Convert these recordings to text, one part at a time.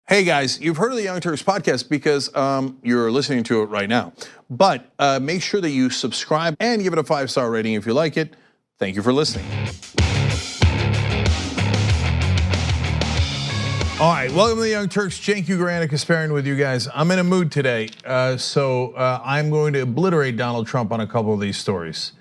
Hey guys, you've heard of the Young Turks podcast because you're listening to it right now. But make sure that you subscribe and give it a 5-star rating if you like it. Thank you for listening. All right, welcome to the Young Turks. Cenk Ugranic Kasparian with you guys. I'm in a mood today, so I'm going to obliterate Donald Trump on a couple of these stories.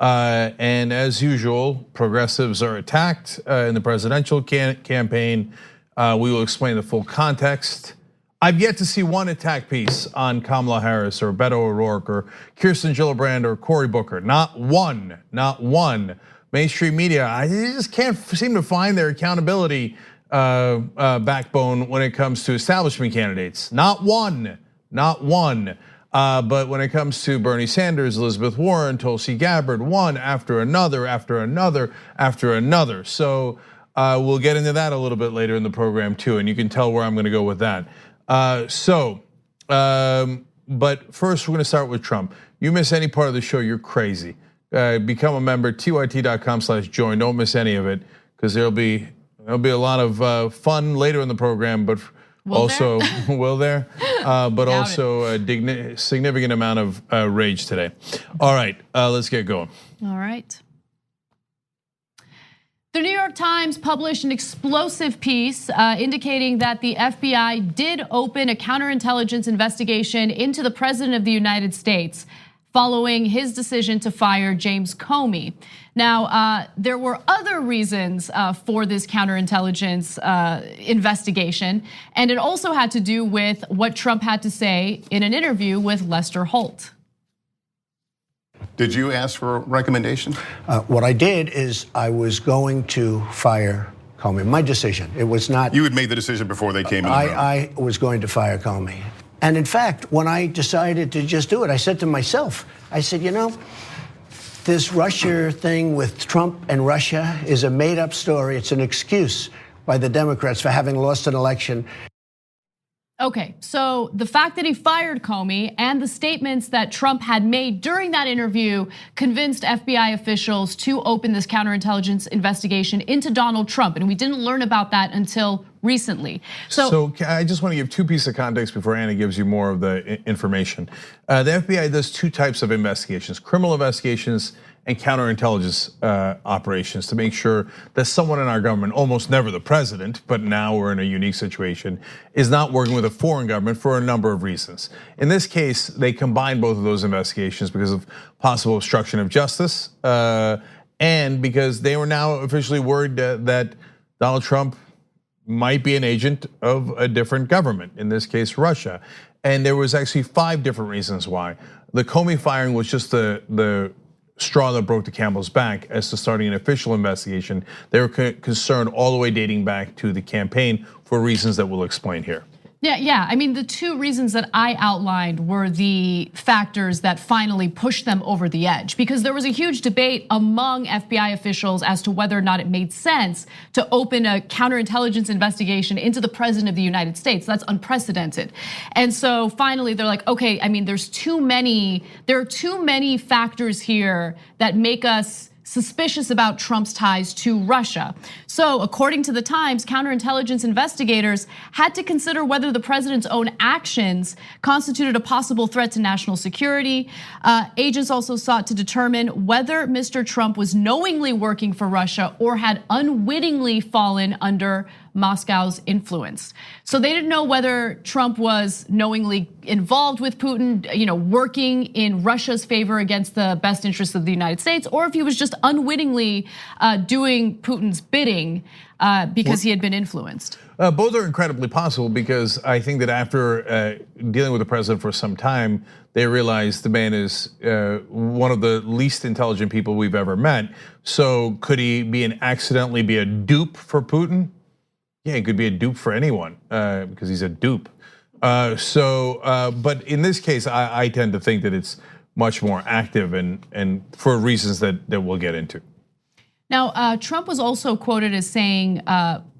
And as usual, progressives are attacked in the presidential campaign. We will explain the full context. I've yet to see one attack piece on Kamala Harris or Beto O'Rourke or Kirsten Gillibrand or Cory Booker. Not one, not one. Mainstream media, I just can't seem to find their accountability backbone when it comes to establishment candidates. Not one, not one. But when it comes to Bernie Sanders, Elizabeth Warren, Tulsi Gabbard, one after another, after another, after another. So we'll get into that a little bit later in the program too, and you can tell where I'm gonna go with that. But first we're gonna start with Trump. You miss any part of the show, you're crazy. Become a member, tyt.com/join. Don't miss any of it, because there'll be a lot of fun later in the program, but also will there? But also a significant amount of rage today. All right, let's get going. All right. The New York Times published an explosive piece indicating that the FBI did open a counterintelligence investigation into the President of the United States following his decision to fire James Comey. Now, there were other reasons for this counterintelligence investigation, and it also had to do with what Trump had to say in an interview with Lester Holt. Did you ask for a recommendation? What I did is I was going to fire Comey. My decision. It was not. You had made the decision before they came in the room. I was going to fire Comey. And in fact, when I decided to just do it, I said to myself, I said, you know, this Russia thing with Trump and Russia is a made-up story. It's an excuse by the Democrats for having lost an election. Okay, so the fact that he fired Comey and the statements that Trump had made during that interview convinced FBI officials to open this counterintelligence investigation into Donald Trump, and we didn't learn about that until recently. So I just want to give two pieces of context before Anna gives you more of the information. The FBI does two types of investigations: criminal investigations and counterintelligence operations, to make sure that someone in our government, almost never the president, but now we're in a unique situation, is not working with a foreign government for a number of reasons. In this case, they combined both of those investigations because of possible obstruction of justice and because they were now officially worried that Donald Trump might be an agent of a different government, in this case, Russia. And there was actually 5 different reasons why. The Comey firing was just the straw that broke the camel's back as to starting an official investigation. They were concerned all the way dating back to the campaign for reasons that we'll explain here. Yeah. I mean, the 2 reasons that I outlined were the factors that finally pushed them over the edge, because there was a huge debate among FBI officials as to whether or not it made sense to open a counterintelligence investigation into the President of the United States. That's unprecedented. And so finally they're like, okay, I mean, there are too many factors here that make us suspicious about Trump's ties to Russia. So according to the Times, counterintelligence investigators had to consider whether the president's own actions constituted a possible threat to national security. Agents also sought to determine whether Mr. Trump was knowingly working for Russia or had unwittingly fallen under Moscow's influence. So they didn't know whether Trump was knowingly involved with Putin, working in Russia's favor against the best interests of the United States, or if he was just unwittingly doing Putin's bidding because he had been influenced. Both are incredibly possible, because I think that after dealing with the president for some time, they realized the man is one of the least intelligent people we've ever met. So could he accidentally be a dupe for Putin? Yeah, he could be a dupe for anyone because he's a dupe. But in this case, I tend to think that it's much more active and for reasons that we'll get into. Now, Trump was also quoted as saying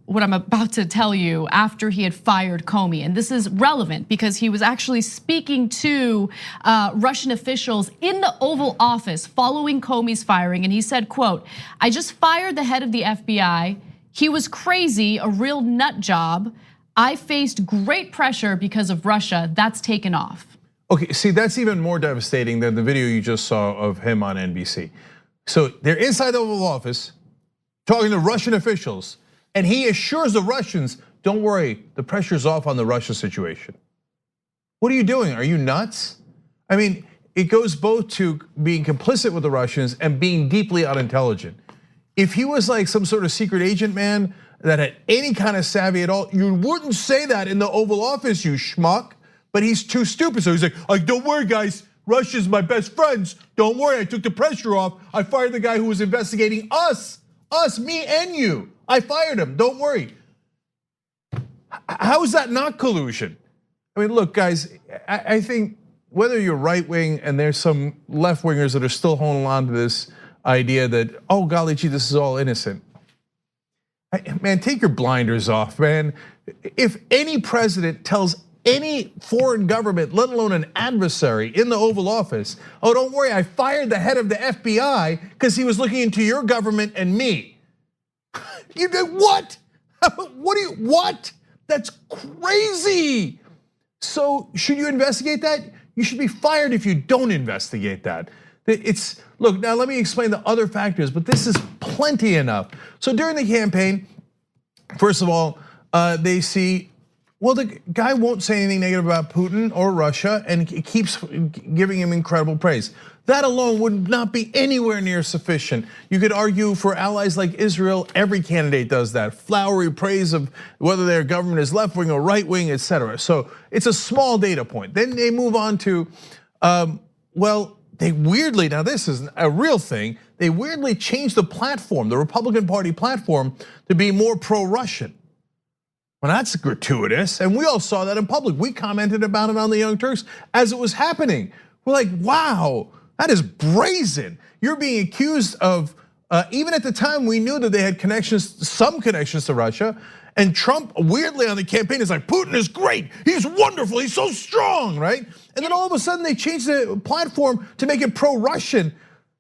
what I'm about to tell you after he had fired Comey. And this is relevant because he was actually speaking to Russian officials in the Oval Office following Comey's firing. And he said, quote, "I just fired the head of the FBI. He was crazy, a real nut job. I faced great pressure because of Russia. That's taken off. Okay, see, that's even more devastating than the video you just saw of him on NBC. So they're inside the Oval Office talking to Russian officials, and he assures the Russians, don't worry, the pressure's off on the Russia situation. What are you doing? Are you nuts? I mean, it goes both to being complicit with the Russians and being deeply unintelligent. If he was like some sort of secret agent man that had any kind of savvy at all, you wouldn't say that in the Oval Office, you schmuck. But he's too stupid, so he's like, don't worry, guys. Russia's my best friends. Don't worry, I took the pressure off. I fired the guy who was investigating us, me and you. I fired him, don't worry. How is that not collusion? I mean, look, guys, I think whether you're right wing and there's some left wingers that are still holding on to this idea that, oh golly gee, this is all innocent. Man, take your blinders off, man. If any president tells any foreign government, let alone an adversary in the Oval Office, oh, don't worry, I fired the head of the FBI because he was looking into your government and me. You did what? What? That's crazy. So should you investigate that? You should be fired if you don't investigate that. Look, now let me explain the other factors, but this is plenty enough. So during the campaign, first of all, they see, well, the guy won't say anything negative about Putin or Russia and he keeps giving him incredible praise. That alone would not be anywhere near sufficient. You could argue for allies like Israel, every candidate does that. Flowery praise of whether their government is left wing or right wing, etc. So it's a small data point. Then they move on to, well, they weirdly, now this is a real thing, they weirdly changed the platform, the Republican Party platform, to be more pro-Russian. Well, that's gratuitous, and we all saw that in public. We commented about it on the Young Turks as it was happening. We're like, wow, that is brazen. You're being accused of, even at the time we knew that they had connections, some connections to Russia, and Trump weirdly on the campaign is like, Putin is great, he's wonderful, he's so strong, right? And then all of a sudden they changed the platform to make it pro-Russian.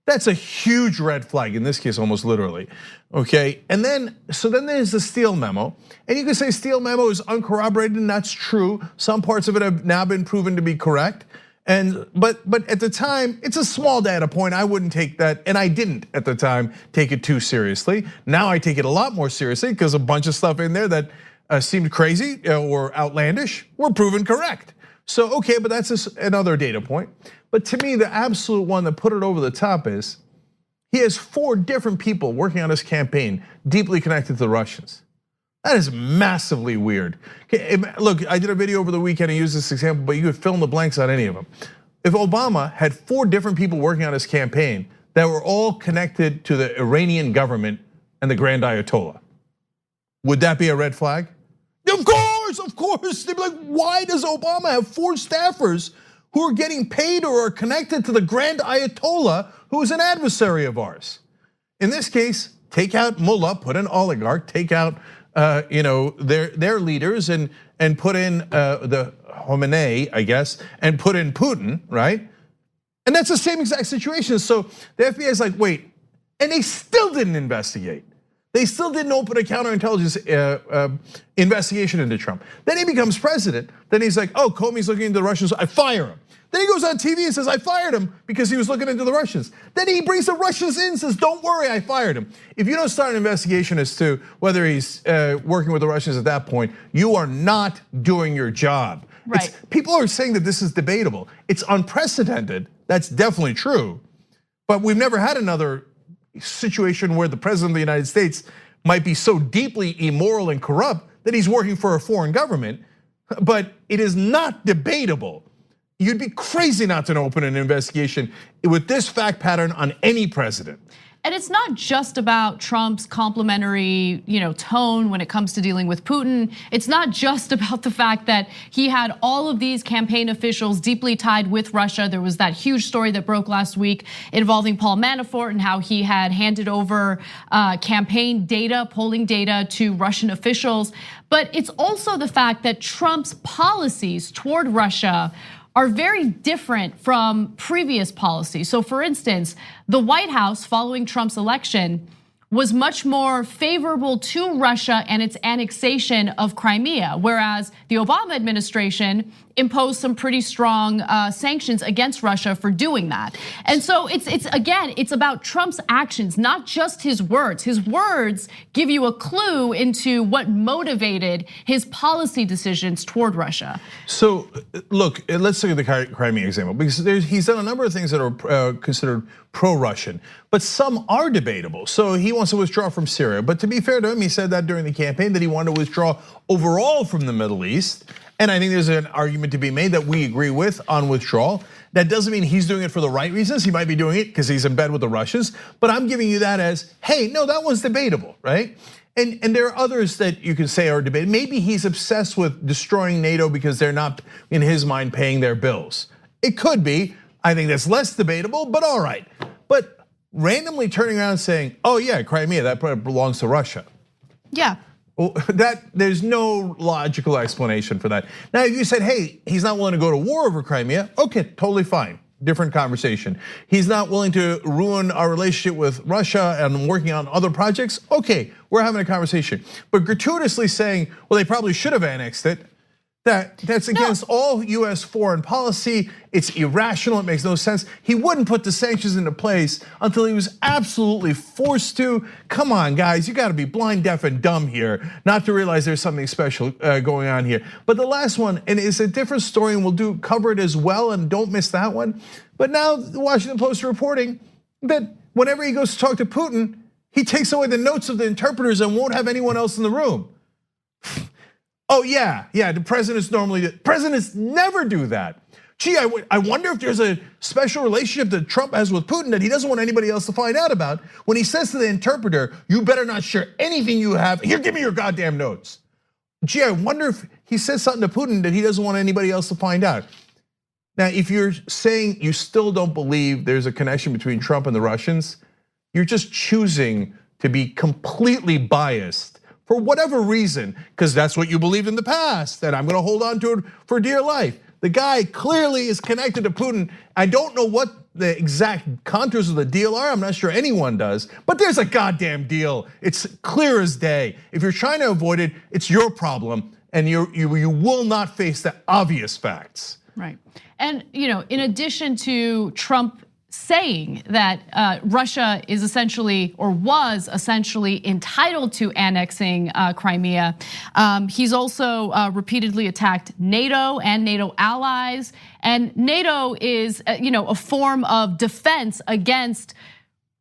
That's a huge red flag, in this case, almost literally, okay? And then, so then there's the Steele memo. And you can say Steele memo is uncorroborated, and that's true. Some parts of it have now been proven to be correct. But at the time, it's a small data point. I wouldn't take that, and I didn't at the time take it too seriously. Now I take it a lot more seriously because a bunch of stuff in there that seemed crazy or outlandish were proven correct. So okay, but that's another data point. But to me, the absolute one that put it over the top is he has 4 different people working on his campaign deeply connected to the Russians. That is massively weird. Look, I did a video over the weekend and used this example, but you could fill in the blanks on any of them. If Obama had 4 different people working on his campaign that were all connected to the Iranian government and the Grand Ayatollah, would that be a red flag? Of course. They'd be like, why does Obama have 4 staffers who are getting paid or are connected to the Grand Ayatollah, who is an adversary of ours? In this case, take out Mullah, put in oligarch, take out their leaders and put in the Khomeini, I guess, and put in Putin, right? And that's the same exact situation. So the FBI is like, wait, and they still didn't investigate. They still didn't open a counterintelligence investigation into Trump. Then he becomes president. Then he's like, oh, Comey's looking into the Russians, I fire him. Then he goes on TV and says, I fired him because he was looking into the Russians. Then he brings the Russians in and says, don't worry, I fired him. If you don't start an investigation as to whether he's working with the Russians at that point, you are not doing your job. Right. People are saying that this is debatable. It's unprecedented, that's definitely true. But we've never had another situation where the president of the United States might be so deeply immoral and corrupt that he's working for a foreign government, but it is not debatable. You'd be crazy not to open an investigation with this fact pattern on any president. And it's not just about Trump's complimentary, tone when it comes to dealing with Putin. It's not just about the fact that he had all of these campaign officials deeply tied with Russia. There was that huge story that broke last week involving Paul Manafort and how he had handed over campaign data, polling data to Russian officials. But it's also the fact that Trump's policies toward Russia are very different from previous policies. So for instance, the White House following Trump's election was much more favorable to Russia and its annexation of Crimea, whereas the Obama administration imposed some pretty strong sanctions against Russia for doing that. And so it's about Trump's actions, not just his words. His words give you a clue into what motivated his policy decisions toward Russia. So look, let's look at the Crimea example, because he's done a number of things that are considered pro-Russian, but some are debatable. So he wants to withdraw from Syria, but to be fair to him, he said that during the campaign that he wanted to withdraw overall from the Middle East. And I think there's an argument to be made that we agree with on withdrawal. That doesn't mean he's doing it for the right reasons. He might be doing it because he's in bed with the Russians, but I'm giving you that as, hey, no, that one's debatable, right? And there are others that you can say are debated. Maybe he's obsessed with destroying NATO because they're not, in his mind, paying their bills. It could be. I think that's less debatable, but all right. But randomly turning around and saying, oh yeah, Crimea, that belongs to Russia. Yeah. That there's no logical explanation for that. Now, if you said, hey, he's not willing to go to war over Crimea, okay, totally fine. Different conversation. He's not willing to ruin our relationship with Russia and working on other projects. Okay, we're having a conversation. But gratuitously saying, well, they probably should have annexed it. That's against all US foreign policy. It's irrational, it makes no sense. He wouldn't put the sanctions into place until he was absolutely forced to. Come on, guys, you gotta be blind, deaf, and dumb here, not to realize there's something special going on here. But the last one, and it's a different story, and we'll cover it as well, and don't miss that one. But now the Washington Post is reporting that whenever he goes to talk to Putin, he takes away the notes of the interpreters and won't have anyone else in the room. Oh yeah, the presidents never do that. Gee, I wonder if there's a special relationship that Trump has with Putin that he doesn't want anybody else to find out about. When he says to the interpreter, you better not share anything you have, here, give me your goddamn notes. Gee, I wonder if he says something to Putin that he doesn't want anybody else to find out. Now, if you're saying you still don't believe there's a connection between Trump and the Russians, you're just choosing to be completely biased for whatever reason, because that's what you believed in the past, and I'm gonna hold on to it for dear life. The guy clearly is connected to Putin. I don't know what the exact contours of the deal are. I'm not sure anyone does, but there's a goddamn deal. It's clear as day. If you're trying to avoid it, it's your problem, and you will not face the obvious facts. Right, and in addition to Trump saying that Russia is essentially, or was essentially, entitled to annexing Crimea. He's also repeatedly attacked NATO and NATO allies, and NATO is a form of defense against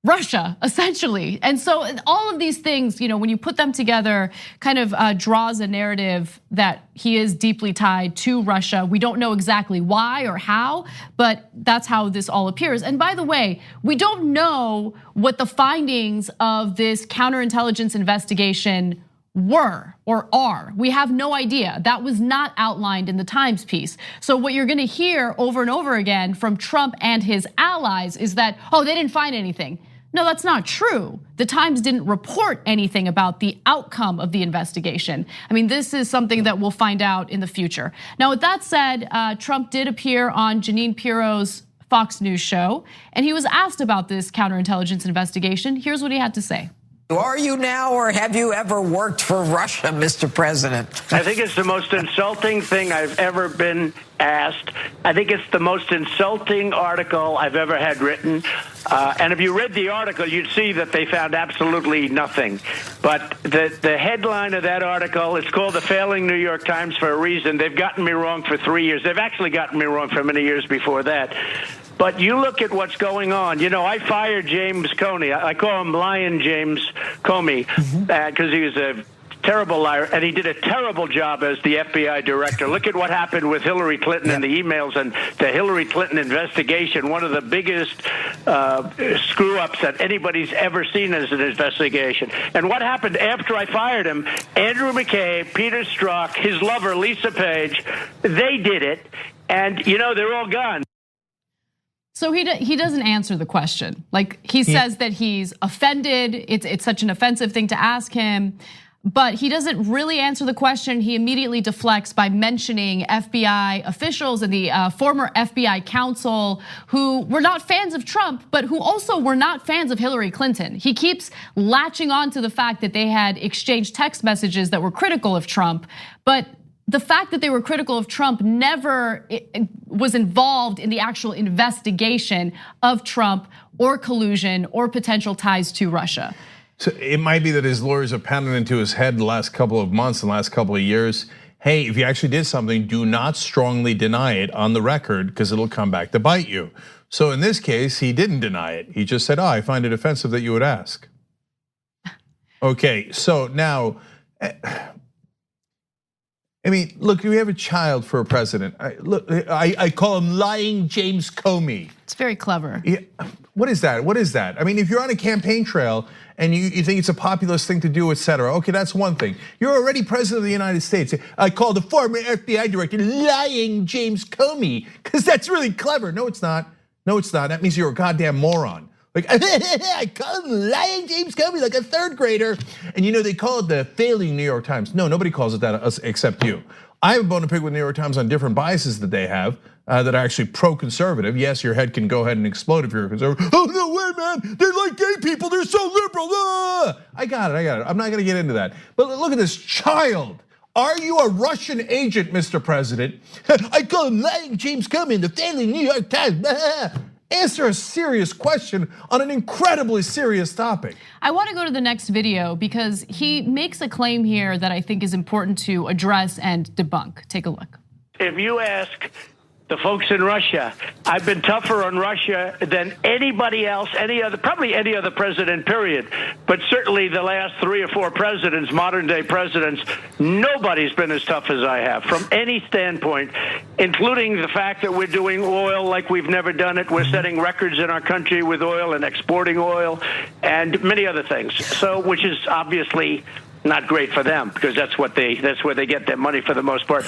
Russia, essentially. And so all of these things, when you put them together, kind of draws a narrative that he is deeply tied to Russia. We don't know exactly why or how, but that's how this all appears. And by the way, we don't know what the findings of this counterintelligence investigation were or are. We have no idea. That was not outlined in the Times piece. So what you're gonna hear over and over again from Trump and his allies is that, oh, they didn't find anything. No, that's not true. The Times didn't report anything about the outcome of the investigation. I mean, this is something that we'll find out in the future. Now, with that said, Trump did appear on Jeanine Pirro's Fox News show, and he was asked about this counterintelligence investigation. Here's what he had to say. Are you now, or have you ever worked for Russia, Mr. President? I think it's the most insulting thing I've ever been asked. I think it's the most insulting article I've ever had written. And if you read the article, you'd see that they found absolutely nothing. But the headline of that article, it's called The Failing New York Times for a reason. They've gotten me wrong for 3 years. They've actually gotten me wrong for many years before that. But you look at what's going on. I fired James Comey. I call him Lion James Comey because he was a terrible liar, and he did a terrible job as the FBI director. Look at what happened with Hillary Clinton and the emails and the Hillary Clinton investigation, one of the biggest screw-ups that anybody's ever seen as an investigation. And what happened after I fired him, Andrew McCabe, Peter Strzok, his lover, Lisa Page, they did it, and they're all gone. So he doesn't answer the question. Like he says that he's offended. It's such an offensive thing to ask him. But he doesn't really answer the question. He immediately deflects by mentioning FBI officials and the former FBI counsel who were not fans of Trump, but who also were not fans of Hillary Clinton. He keeps latching on to the fact that they had exchanged text messages that were critical of Trump, but the fact that they were critical of Trump never was involved in the actual investigation of Trump or collusion or potential ties to Russia. So it might be that his lawyers have pounded into his head the last couple of months, the last couple of years. Hey, if you actually did something, do not strongly deny it on the record because it'll come back to bite you. So in this case, he didn't deny it. He just said, I find it offensive that you would ask. Okay, so now, I mean, look, we have a child for a president. I call him Lying James Comey. It's very clever. Yeah, what is that? What is that? I mean, if you're on a campaign trail and you think it's a populist thing to do, et cetera, okay, that's one thing. You're already president of the United States. I call the former FBI director Lying James Comey, because that's really clever. No, it's not. No, it's not. That means you're a goddamn moron. Like, I call him Lying James Comey like a third grader. And you know, they call it the failing New York Times. No, nobody calls it that except you. I have a bone to pick with New York Times on different biases that they have that are actually pro-conservative. Yes, your head can go ahead and explode if you're a conservative. Oh, no way, man, they like gay people, they're so liberal. I got it. I'm not gonna get into that. But look at this child. Are you a Russian agent, Mr. President? I call him Lying James Comey, the failing New York Times. Answer a serious question on an incredibly serious topic. I want to go to the next video because he makes a claim here that I think is important to address and debunk. Take a look. If you ask the folks in Russia, I've been tougher on Russia than anybody else, probably any other president, period. But certainly the last 3 or 4 presidents, modern day presidents, nobody's been as tough as I have from any standpoint, including the fact that we're doing oil like we've never done it. We're setting records in our country with oil and exporting oil and many other things. So, which is obviously not great for them because that's where they get their money for the most part.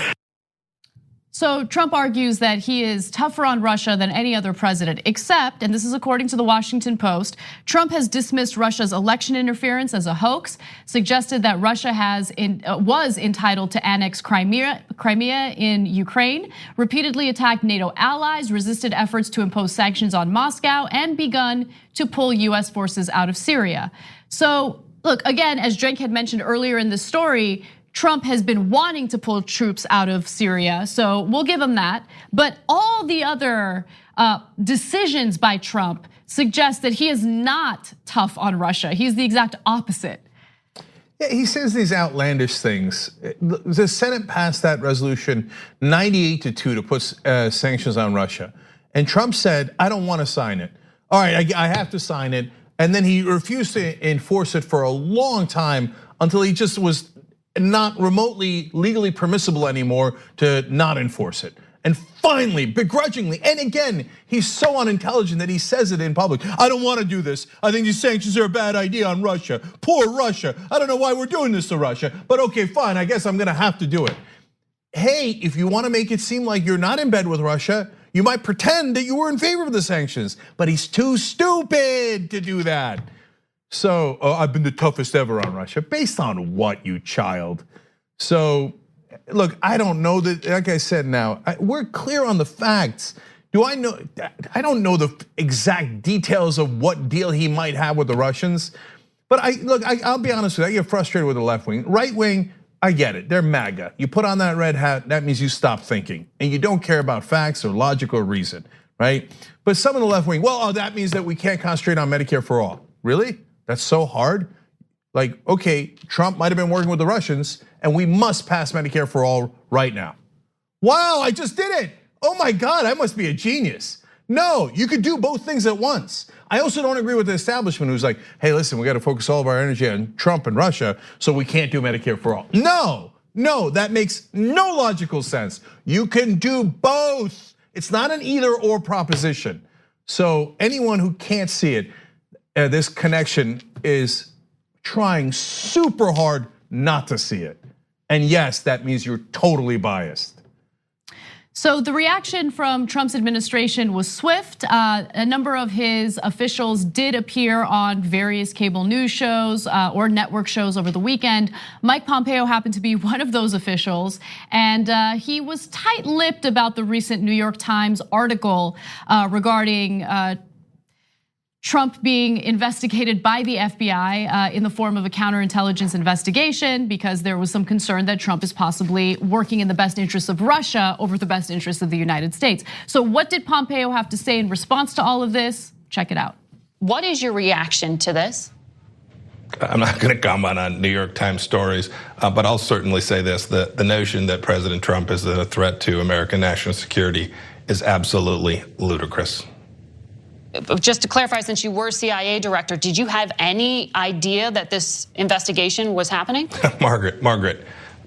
So Trump argues that he is tougher on Russia than any other president, except, and this is according to the Washington Post, Trump has dismissed Russia's election interference as a hoax, suggested that Russia was entitled to annex Crimea in Ukraine, repeatedly attacked NATO allies, resisted efforts to impose sanctions on Moscow, and begun to pull US forces out of Syria. So look, again, as Cenk had mentioned earlier in the story, Trump has been wanting to pull troops out of Syria, so we'll give him that. But all the other decisions by Trump suggest that he is not tough on Russia. He's the exact opposite. Yeah, he says these outlandish things. The Senate passed that resolution 98-2 to put sanctions on Russia. And Trump said, I don't want to sign it. All right, I have to sign it. And then he refused to enforce it for a long time until he just was not remotely legally permissible anymore to not enforce it. And finally, begrudgingly, and again, he's so unintelligent that he says it in public. I don't want to do this. I think these sanctions are a bad idea on Russia. Poor Russia. I don't know why we're doing this to Russia, but okay, fine, I guess I'm gonna have to do it. Hey, if you want to make it seem like you're not in bed with Russia, you might pretend that you were in favor of the sanctions, but he's too stupid to do that. So, I've been the toughest ever on Russia. Based on what, you child? So, look, I don't know that, like I said now, we're clear on the facts. Do I know, I don't know the exact details of what deal he might have with the Russians. But I'll be honest with you, I get frustrated with the left wing. Right wing, I get it, they're MAGA. You put on that red hat, that means you stop thinking. And you don't care about facts or logic or reason, right? But some of the left wing, well, that means that we can't concentrate on Medicare for all. Really? That's so hard? Like, okay, Trump might have been working with the Russians and we must pass Medicare for all right now. Wow, I just did it. Oh my God, I must be a genius. No, you could do both things at once. I also don't agree with the establishment who's like, hey, listen, we got to focus all of our energy on Trump and Russia, so we can't do Medicare for all. No, that makes no logical sense. You can do both. It's not an either or proposition. So anyone who can't see it, this connection is trying super hard not to see it. And yes, that means you're totally biased. So the reaction from Trump's administration was swift. A number of his officials did appear on various cable news shows or network shows over the weekend. Mike Pompeo happened to be one of those officials, and he was tight-lipped about the recent New York Times article regarding Trump being investigated by the FBI in the form of a counterintelligence investigation because there was some concern that Trump is possibly working in the best interests of Russia over the best interests of the United States. So what did Pompeo have to say in response to all of this? Check it out. What is your reaction to this? I'm not going to comment on New York Times stories, but I'll certainly say this: the notion that President Trump is a threat to American national security is absolutely ludicrous. Just to clarify, since you were CIA director, did you have any idea that this investigation was happening? Margaret,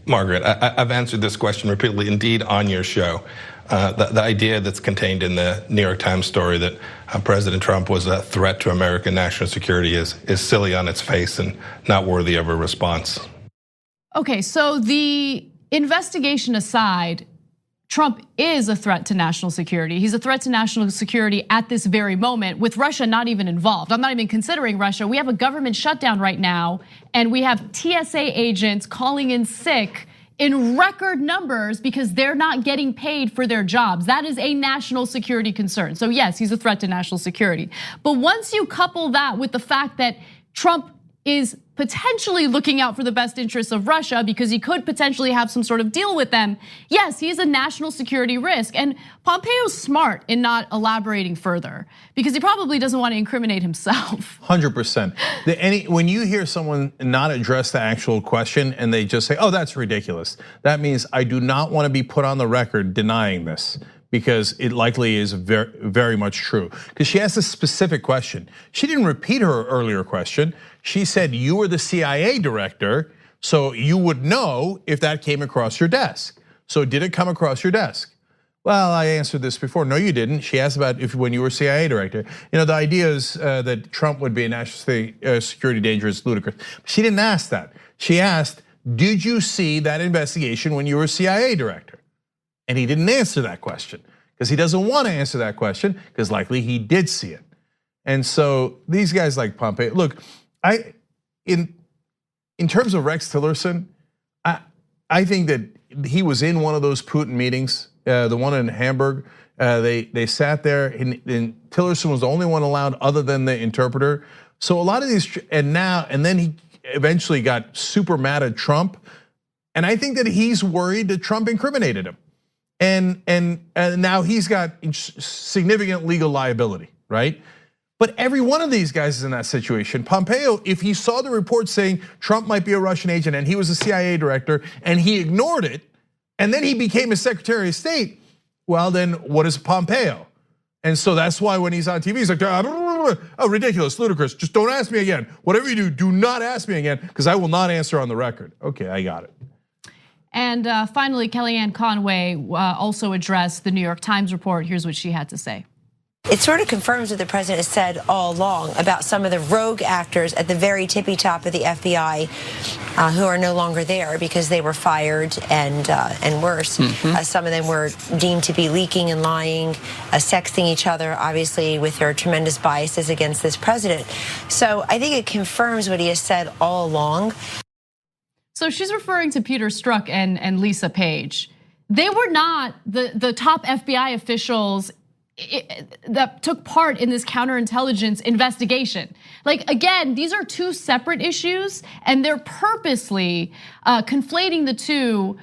I've answered this question repeatedly, indeed, on your show. The idea that's contained in the New York Times story that President Trump was a threat to American national security is silly on its face and not worthy of a response. Okay, so the investigation aside, Trump is a threat to national security. He's a threat to national security at this very moment, with Russia not even involved. I'm not even considering Russia. We have a government shutdown right now, and we have TSA agents calling in sick in record numbers because they're not getting paid for their jobs. That is a national security concern. So yes, he's a threat to national security. But once you couple that with the fact that Trump is potentially looking out for the best interests of Russia because he could potentially have some sort of deal with them, yes, he's a national security risk. And Pompeo's smart in not elaborating further because he probably doesn't want to incriminate himself. 100%. When you hear someone not address the actual question and they just say, oh, that's ridiculous, that means I do not want to be put on the record denying this, because it likely is very, very much true. Because she asked a specific question. She didn't repeat her earlier question. She said, you were the CIA director, so you would know if that came across your desk. So did it come across your desk? Well, I answered this before. No, you didn't. She asked about when you were CIA director. You know, the idea is that Trump would be a national security danger is ludicrous. She didn't ask that. She asked, did you see that investigation when you were CIA director? And he didn't answer that question because he doesn't want to answer that question because likely he did see it. And so these guys like Pompeo, look, in terms of Rex Tillerson, I think that he was in one of those Putin meetings, the one in Hamburg. They sat there, and Tillerson was the only one allowed other than the interpreter. So a lot of these, and then he eventually got super mad at Trump, and I think that he's worried that Trump incriminated him. And now he's got significant legal liability, right? But every one of these guys is in that situation. Pompeo, if he saw the report saying Trump might be a Russian agent and he was a CIA director and he ignored it, and then he became a Secretary of State, well then what is Pompeo? And so that's why when he's on TV, he's like, oh, ridiculous, ludicrous, just don't ask me again. Whatever you do not ask me again, because I will not answer on the record. Okay, I got it. And finally, Kellyanne Conway also addressed the New York Times report. Here's what she had to say. It sort of confirms what the president has said all along about some of the rogue actors at the very tippy top of the FBI who are no longer there because they were fired and worse. Some of them were deemed to be leaking and lying, sexting each other, obviously with their tremendous biases against this president. So I think it confirms what he has said all along. So she's referring to Peter Strzok and Lisa Page. They were not the top FBI officials that took part in this counterintelligence investigation. Like, again, these are two separate issues, and they're purposely conflating the two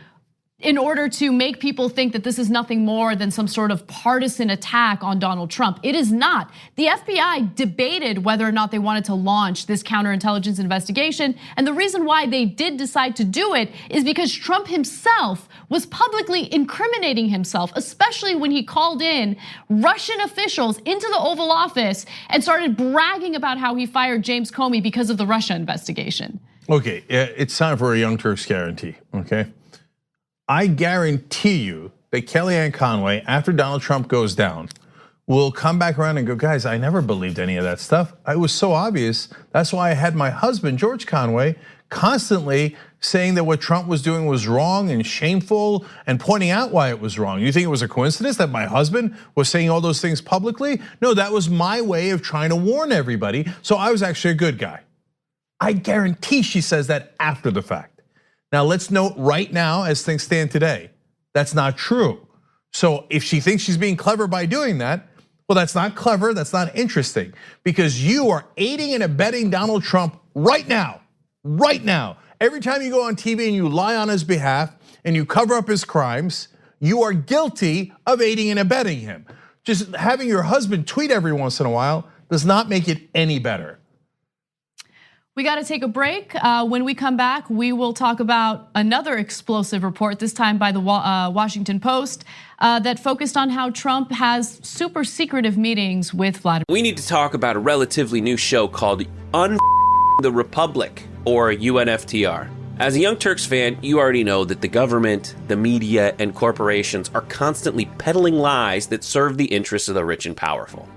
in order to make people think that this is nothing more than some sort of partisan attack on Donald Trump. It is not. The FBI debated whether or not they wanted to launch this counterintelligence investigation. And the reason why they did decide to do it is because Trump himself was publicly incriminating himself, especially when he called in Russian officials into the Oval Office and started bragging about how he fired James Comey because of the Russia investigation. Okay, it's time for a Young Turks guarantee, okay? I guarantee you that Kellyanne Conway, after Donald Trump goes down, will come back around and go, guys, I never believed any of that stuff. It was so obvious. That's why I had my husband, George Conway, constantly saying that what Trump was doing was wrong and shameful and pointing out why it was wrong. You think it was a coincidence that my husband was saying all those things publicly? No, that was my way of trying to warn everybody. So I was actually a good guy. I guarantee she says that after the fact. Now let's note right now, as things stand today, that's not true. So if she thinks she's being clever by doing that, well, that's not clever, that's not interesting, because you are aiding and abetting Donald Trump right now, right now. Every time you go on TV and you lie on his behalf and you cover up his crimes, you are guilty of aiding and abetting him. Just having your husband tweet every once in a while does not make it any better. We got to take a break. When we come back, we will talk about another explosive report, this time by the Washington Post, that focused on how Trump has super secretive meetings with Vladimir. We need to talk about a relatively new show called the Republic, or UNFTR. As a Young Turks fan, you already know that the government, the media, and corporations are constantly peddling lies that serve the interests of the rich and powerful.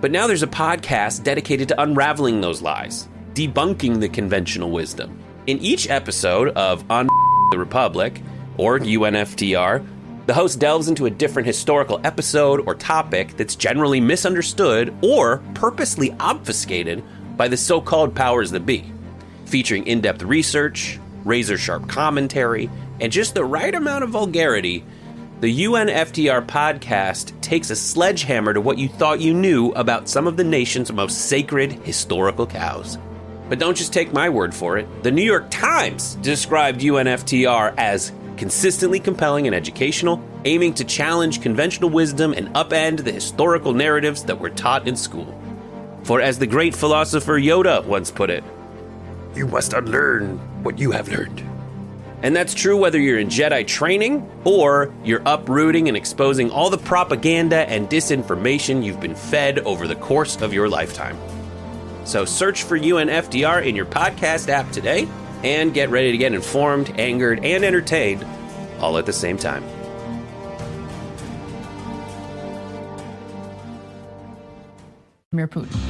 But now there's a podcast dedicated to unraveling those lies, debunking the conventional wisdom. In each episode of On the Republic, or UNFTR, the host delves into a different historical episode or topic that's generally misunderstood or purposely obfuscated by the so-called powers that be. Featuring in-depth research, razor-sharp commentary, and just the right amount of vulgarity, the UNFTR podcast takes a sledgehammer to what you thought you knew about some of the nation's most sacred historical cows. But don't just take my word for it. The New York Times described UNFTR as consistently compelling and educational, aiming to challenge conventional wisdom and upend the historical narratives that were taught in school. For as the great philosopher Yoda once put it, you must unlearn what you have learned. And that's true whether you're in Jedi training or you're uprooting and exposing all the propaganda and disinformation you've been fed over the course of your lifetime. So search for UNFTR in your podcast app today and get ready to get informed, angered, and entertained all at the same time. Vladimir Putin.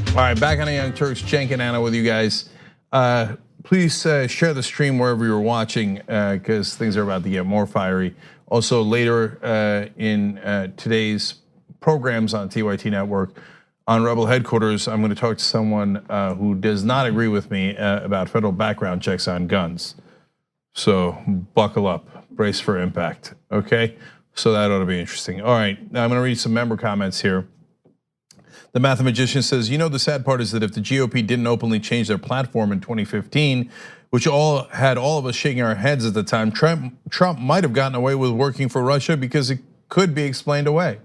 All right, back on the Young Turks, Cenk and Anna with you guys. Please share the stream wherever you're watching, because things are about to get more fiery. Also later in today's programs on TYT Network, on Rebel Headquarters, I'm gonna talk to someone who does not agree with me about federal background checks on guns. So buckle up, brace for impact, okay? So that ought to be interesting. All right, now I'm gonna read some member comments here. The Mathematician says, you know, the sad part is that if the GOP didn't openly change their platform in 2015, which had all of us shaking our heads at the time, Trump might have gotten away with working for Russia because it could be explained away.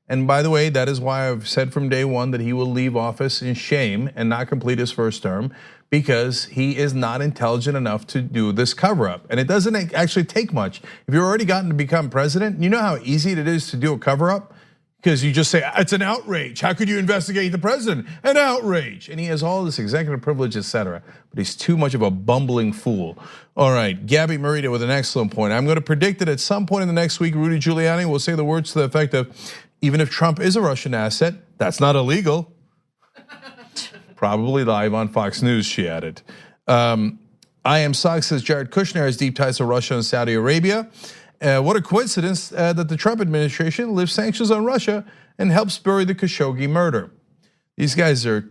And by the way, that is why I've said from day one that he will leave office in shame and not complete his first term, because he is not intelligent enough to do this cover up. And it doesn't actually take much. If you've already gotten to become president, you know how easy it is to do a cover up? Because you just say, it's an outrage. How could you investigate the president? An outrage. And he has all this executive privilege, etc. But he's too much of a bumbling fool. All right, Gabby Marita with an excellent point. I'm gonna predict that at some point in the next week, Rudy Giuliani will say the words to the effect of, even if Trump is a Russian asset, that's not illegal. Probably live on Fox News, she added. I Am Sock says Jared Kushner has deep ties to Russia and Saudi Arabia. What a coincidence that the Trump administration lifts sanctions on Russia and helps bury the Khashoggi murder. These guys are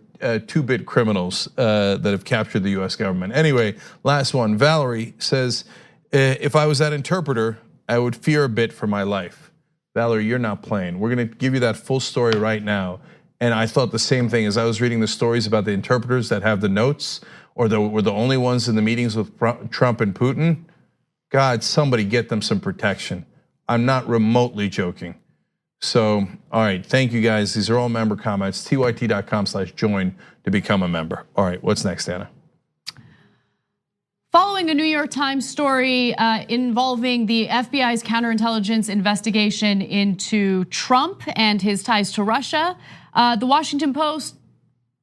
two-bit criminals that have captured the US government. Anyway, last one, Valerie says, if I was that interpreter, I would fear a bit for my life. Valerie, you're not playing. We're gonna give you that full story right now. And I thought the same thing as I was reading the stories about the interpreters that have the notes, or were the only ones in the meetings with Trump and Putin. God, somebody get them some protection. I'm not remotely joking. So, all right, thank you guys. These are all member comments. tyt.com/join to become a member. All right, what's next, Anna? Following a New York Times story involving the FBI's counterintelligence investigation into Trump and his ties to Russia, the Washington Post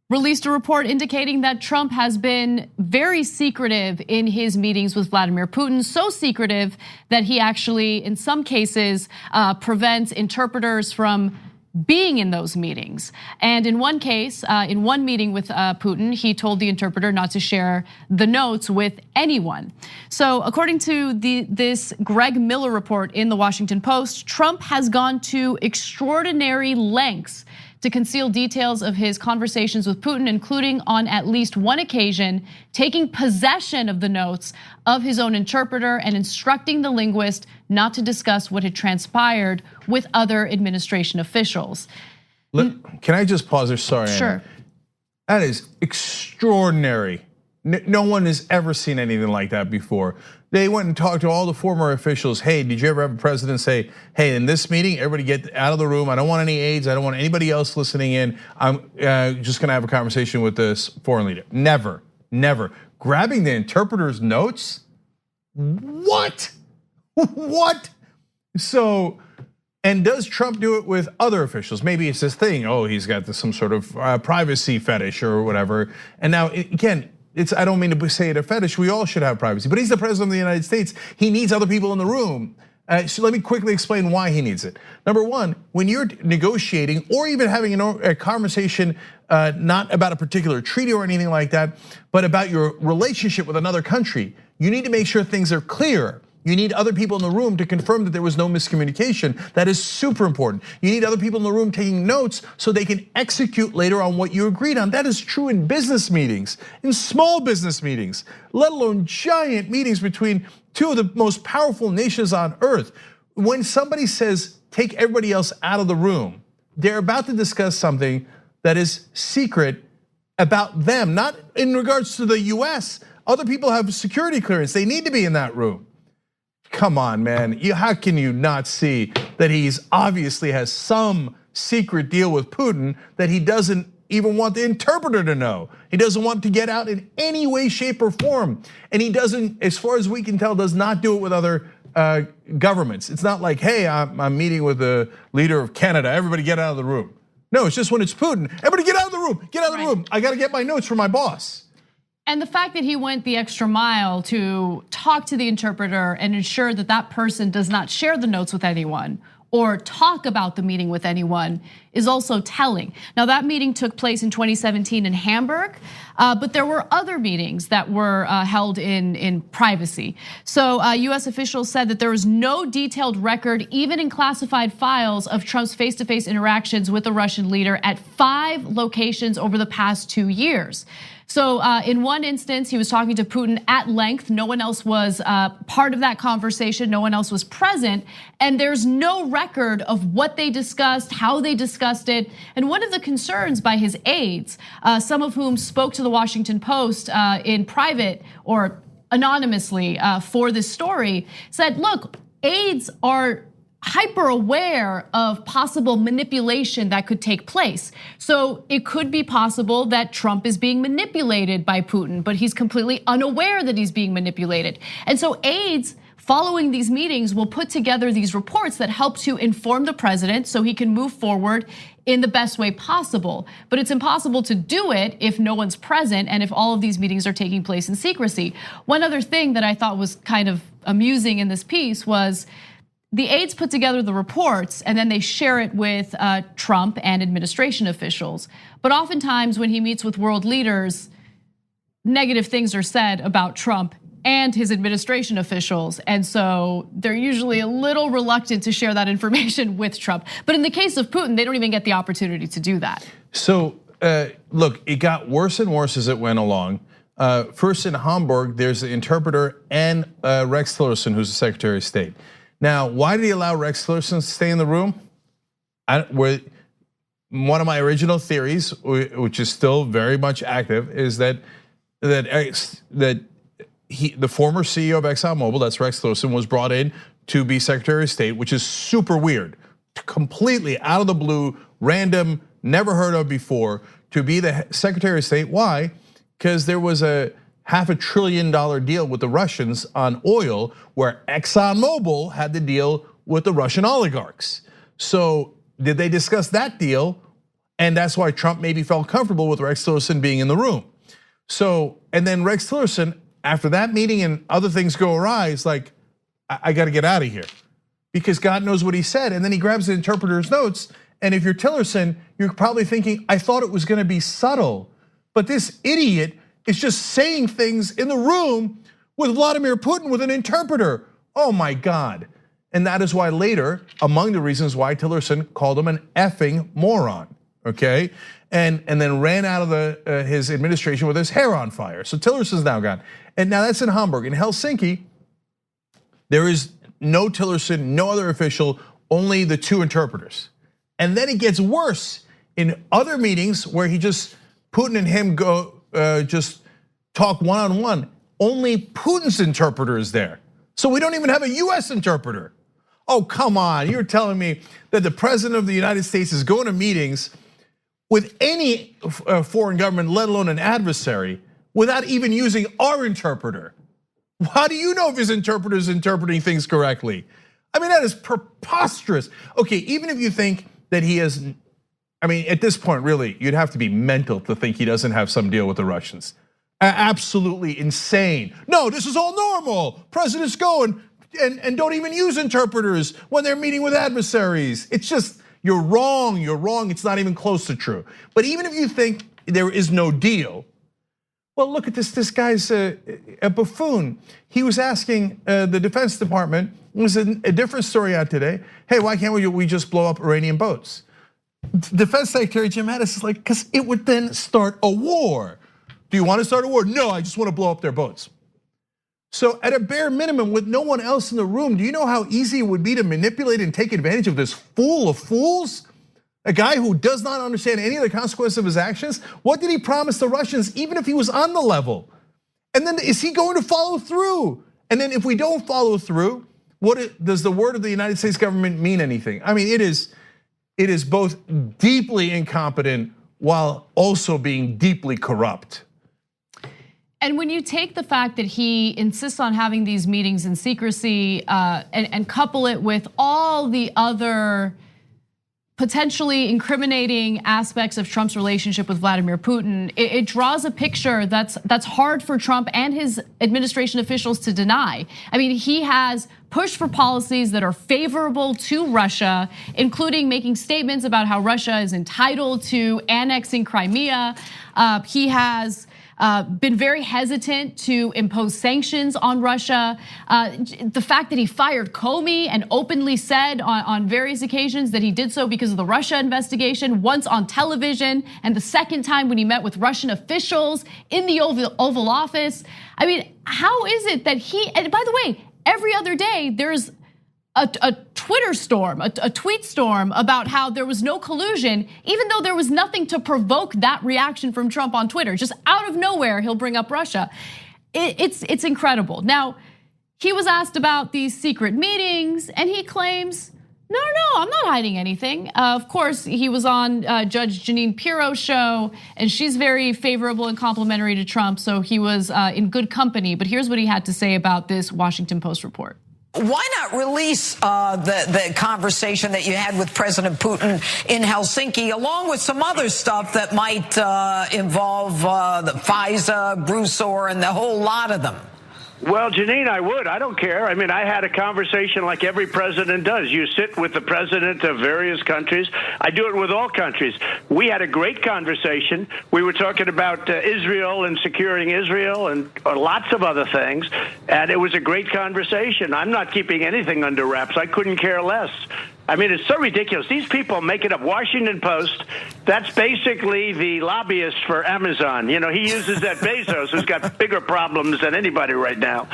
released a report indicating that Trump has been very secretive in his meetings with Vladimir Putin, so secretive that he actually, in some cases, prevents interpreters from being in those meetings. And in one case, in one meeting with Putin, he told the interpreter not to share the notes with anyone. So according to this Greg Miller report in the Washington Post, Trump has gone to extraordinary lengths to conceal details of his conversations with Putin, including on at least one occasion, taking possession of the notes of his own interpreter and instructing the linguist not to discuss what had transpired with other administration officials. Can I just pause there? Sorry, Sure. Anna. That is extraordinary. No one has ever seen anything like that before. They went and talked to all the former officials. Hey, did you ever have a president say, hey, in this meeting, everybody get out of the room. I don't want any aides. I don't want anybody else listening in. I'm just gonna have a conversation with this foreign leader. Never, never. Grabbing the interpreter's notes? What? What? So, and does Trump do it with other officials? Maybe it's this thing, oh, he's got some sort of privacy fetish or whatever. And now, again, I don't mean to say it a fetish, we all should have privacy, but he's the president of the United States. He needs other people in the room. So let me quickly explain why he needs it. Number one, when you're negotiating or even having a conversation, not about a particular treaty or anything like that, but about your relationship with another country, you need to make sure things are clear. You need other people in the room to confirm that there was no miscommunication. That is super important. You need other people in the room taking notes so they can execute later on what you agreed on. That is true in business meetings, in small business meetings, let alone giant meetings between two of the most powerful nations on earth. When somebody says, take everybody else out of the room, they're about to discuss something that is secret about them, not in regards to the US. Other people have security clearance, they need to be in that room. Come on, man, how can you not see that he's obviously has some secret deal with Putin that he doesn't even want the interpreter to know. He doesn't want to get out in any way, shape, or form. And he doesn't, as far as we can tell, does not do it with other governments. It's not like, hey, I'm meeting with the leader of Canada, everybody get out of the room. No, it's just when it's Putin, everybody get out of the room, get out of the room. I gotta get my notes from my boss. And the fact that he went the extra mile to talk to the interpreter and ensure that that person does not share the notes with anyone or talk about the meeting with anyone is also telling. Now that meeting took place in 2017 in Hamburg, but there were other meetings that were held in privacy. So US officials said that there was no detailed record, even in classified files, of Trump's face-to-face interactions with the Russian leader at 5 locations over the past 2 years. So in one instance, he was talking to Putin at length. No one else was part of that conversation. No one else was present. And there's no record of what they discussed, how they discussed it. And one of the concerns by his aides, some of whom spoke to the Washington Post in private or anonymously for this story, said, look, aides are hyper aware of possible manipulation that could take place. So it could be possible that Trump is being manipulated by Putin, but he's completely unaware that he's being manipulated. And so aides following these meetings will put together these reports that help to inform the president so he can move forward in the best way possible. But it's impossible to do it if no one's present and if all of these meetings are taking place in secrecy. One other thing that I thought was kind of amusing in this piece was the aides put together the reports and then they share it with Trump and administration officials. But oftentimes when he meets with world leaders, negative things are said about Trump and his administration officials. And so they're usually a little reluctant to share that information with Trump. But in the case of Putin, they don't even get the opportunity to do that. So look, it got worse and worse as it went along. First in Hamburg, there's the interpreter and Rex Tillerson, who's the Secretary of State. Now, why did he allow Rex Tillerson to stay in the room? One of my original theories, which is still very much active, is that the former CEO of ExxonMobil, that's Rex Tillerson, was brought in to be Secretary of State, which is super weird, completely out of the blue, random, never heard of before, to be the Secretary of State. Why? Because there was a $500 billion deal with the Russians on oil, where ExxonMobil had the deal with the Russian oligarchs. So did they discuss that deal? And that's why Trump maybe felt comfortable with Rex Tillerson being in the room. So, and then Rex Tillerson, after that meeting and other things go awry, is like, I gotta get out of here. Because God knows what he said. And then he grabs the interpreter's notes And if you're Tillerson, you're probably thinking, I thought it was gonna be subtle. But this idiot is just saying things in the room with Vladimir Putin with an interpreter. Oh my God. And that is why later, among the reasons why Tillerson called him an effing moron, okay? And then ran out of his administration with his hair on fire. So Tillerson's now gone. And now that's in Hamburg. In Helsinki, there is no Tillerson, no other official, only the two interpreters. And then it gets worse in other meetings where Putin and him go just talk one-on-one. Only Putin's interpreter is there. So we don't even have a US interpreter. Oh, come on, you're telling me that the president of the United States is going to meetings with any foreign government, let alone an adversary, without even using our interpreter. How do you know if his interpreter is interpreting things correctly? I mean, that is preposterous. Okay, even if you think that he has, I mean, at this point, really, you'd have to be mental to think he doesn't have some deal with the Russians. Absolutely insane. No, this is all normal. Presidents go and don't even use interpreters when they're meeting with adversaries. It's just, you're wrong, it's not even close to true. But even if you think there is no deal, well, look at this guy's a buffoon. He was asking the Defense Department, it was a different story out today, hey, why can't we just blow up Iranian boats? Defense Secretary Jim Mattis is like, because it would then start a war. Do you want to start a war? No, I just want to blow up their boats. So at a bare minimum, with no one else in the room, do you know how easy it would be to manipulate and take advantage of this fool of fools? A guy who does not understand any of the consequences of his actions? What did he promise the Russians, even if he was on the level? And then is he going to follow through? And then if we don't follow through, does the word of the United States government mean anything? I mean, it is both deeply incompetent while also being deeply corrupt. And when you take the fact that he insists on having these meetings in secrecy and couple it with all the other potentially incriminating aspects of Trump's relationship with Vladimir Putin, it draws a picture that's hard for Trump and his administration officials to deny. I mean, he has pushed for policies that are favorable to Russia, including making statements about how Russia is entitled to annexing Crimea. He has been very hesitant to impose sanctions on Russia. The fact that he fired Comey and openly said on various occasions that he did so because of the Russia investigation, once on television, and the second time when he met with Russian officials in the Oval Office. I mean, how is it that and by the way, every other day there's a Twitter storm, a tweet storm about how there was no collusion, even though there was nothing to provoke that reaction from Trump on Twitter. Just out of nowhere, he'll bring up Russia. It's incredible. Now, he was asked about these secret meetings, and he claims, no, I'm not hiding anything. Of course, he was on Judge Jeanine Pirro's show, and she's very favorable and complimentary to Trump, so he was in good company. But here's what he had to say about this Washington Post report. Why not release the conversation that you had with President Putin in Helsinki, along with some other stuff that might involve the FISA, Broussard, and the whole lot of them? Well, Janine, I would. I don't care. I mean, I had a conversation like every president does. You sit with the president of various countries. I do it with all countries. We had a great conversation. We were talking about Israel and securing Israel and lots of other things. And it was a great conversation. I'm not keeping anything under wraps. I couldn't care less. I mean, it's so ridiculous. These people make it up. Washington Post, that's basically the lobbyist for Amazon. You know, he uses that Bezos, who's got bigger problems than anybody right now.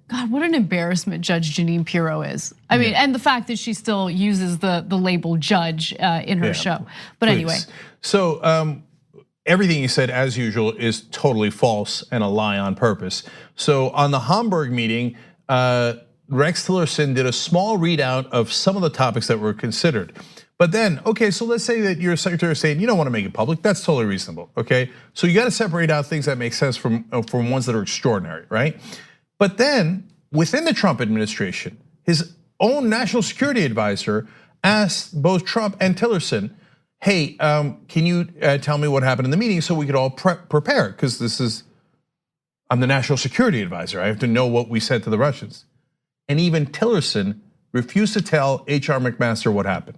God, what an embarrassment Judge Jeanine Pirro is. I mean, and the fact that she still uses the label judge in her show. But anyway. So everything you said, as usual, is totally false and a lie on purpose. So on the Hamburg meeting, Rex Tillerson did a small readout of some of the topics that were considered. But then, okay, so let's say that you're a Secretary of State and you don't want to make it public. That's totally reasonable, okay? So you got to separate out things that make sense from ones that are extraordinary, right? But then within the Trump administration, his own national security advisor asked both Trump and Tillerson, hey, can you tell me what happened in the meeting so we could all prepare? Because I'm the national security advisor. I have to know what we said to the Russians. And even Tillerson refused to tell H.R. McMaster what happened.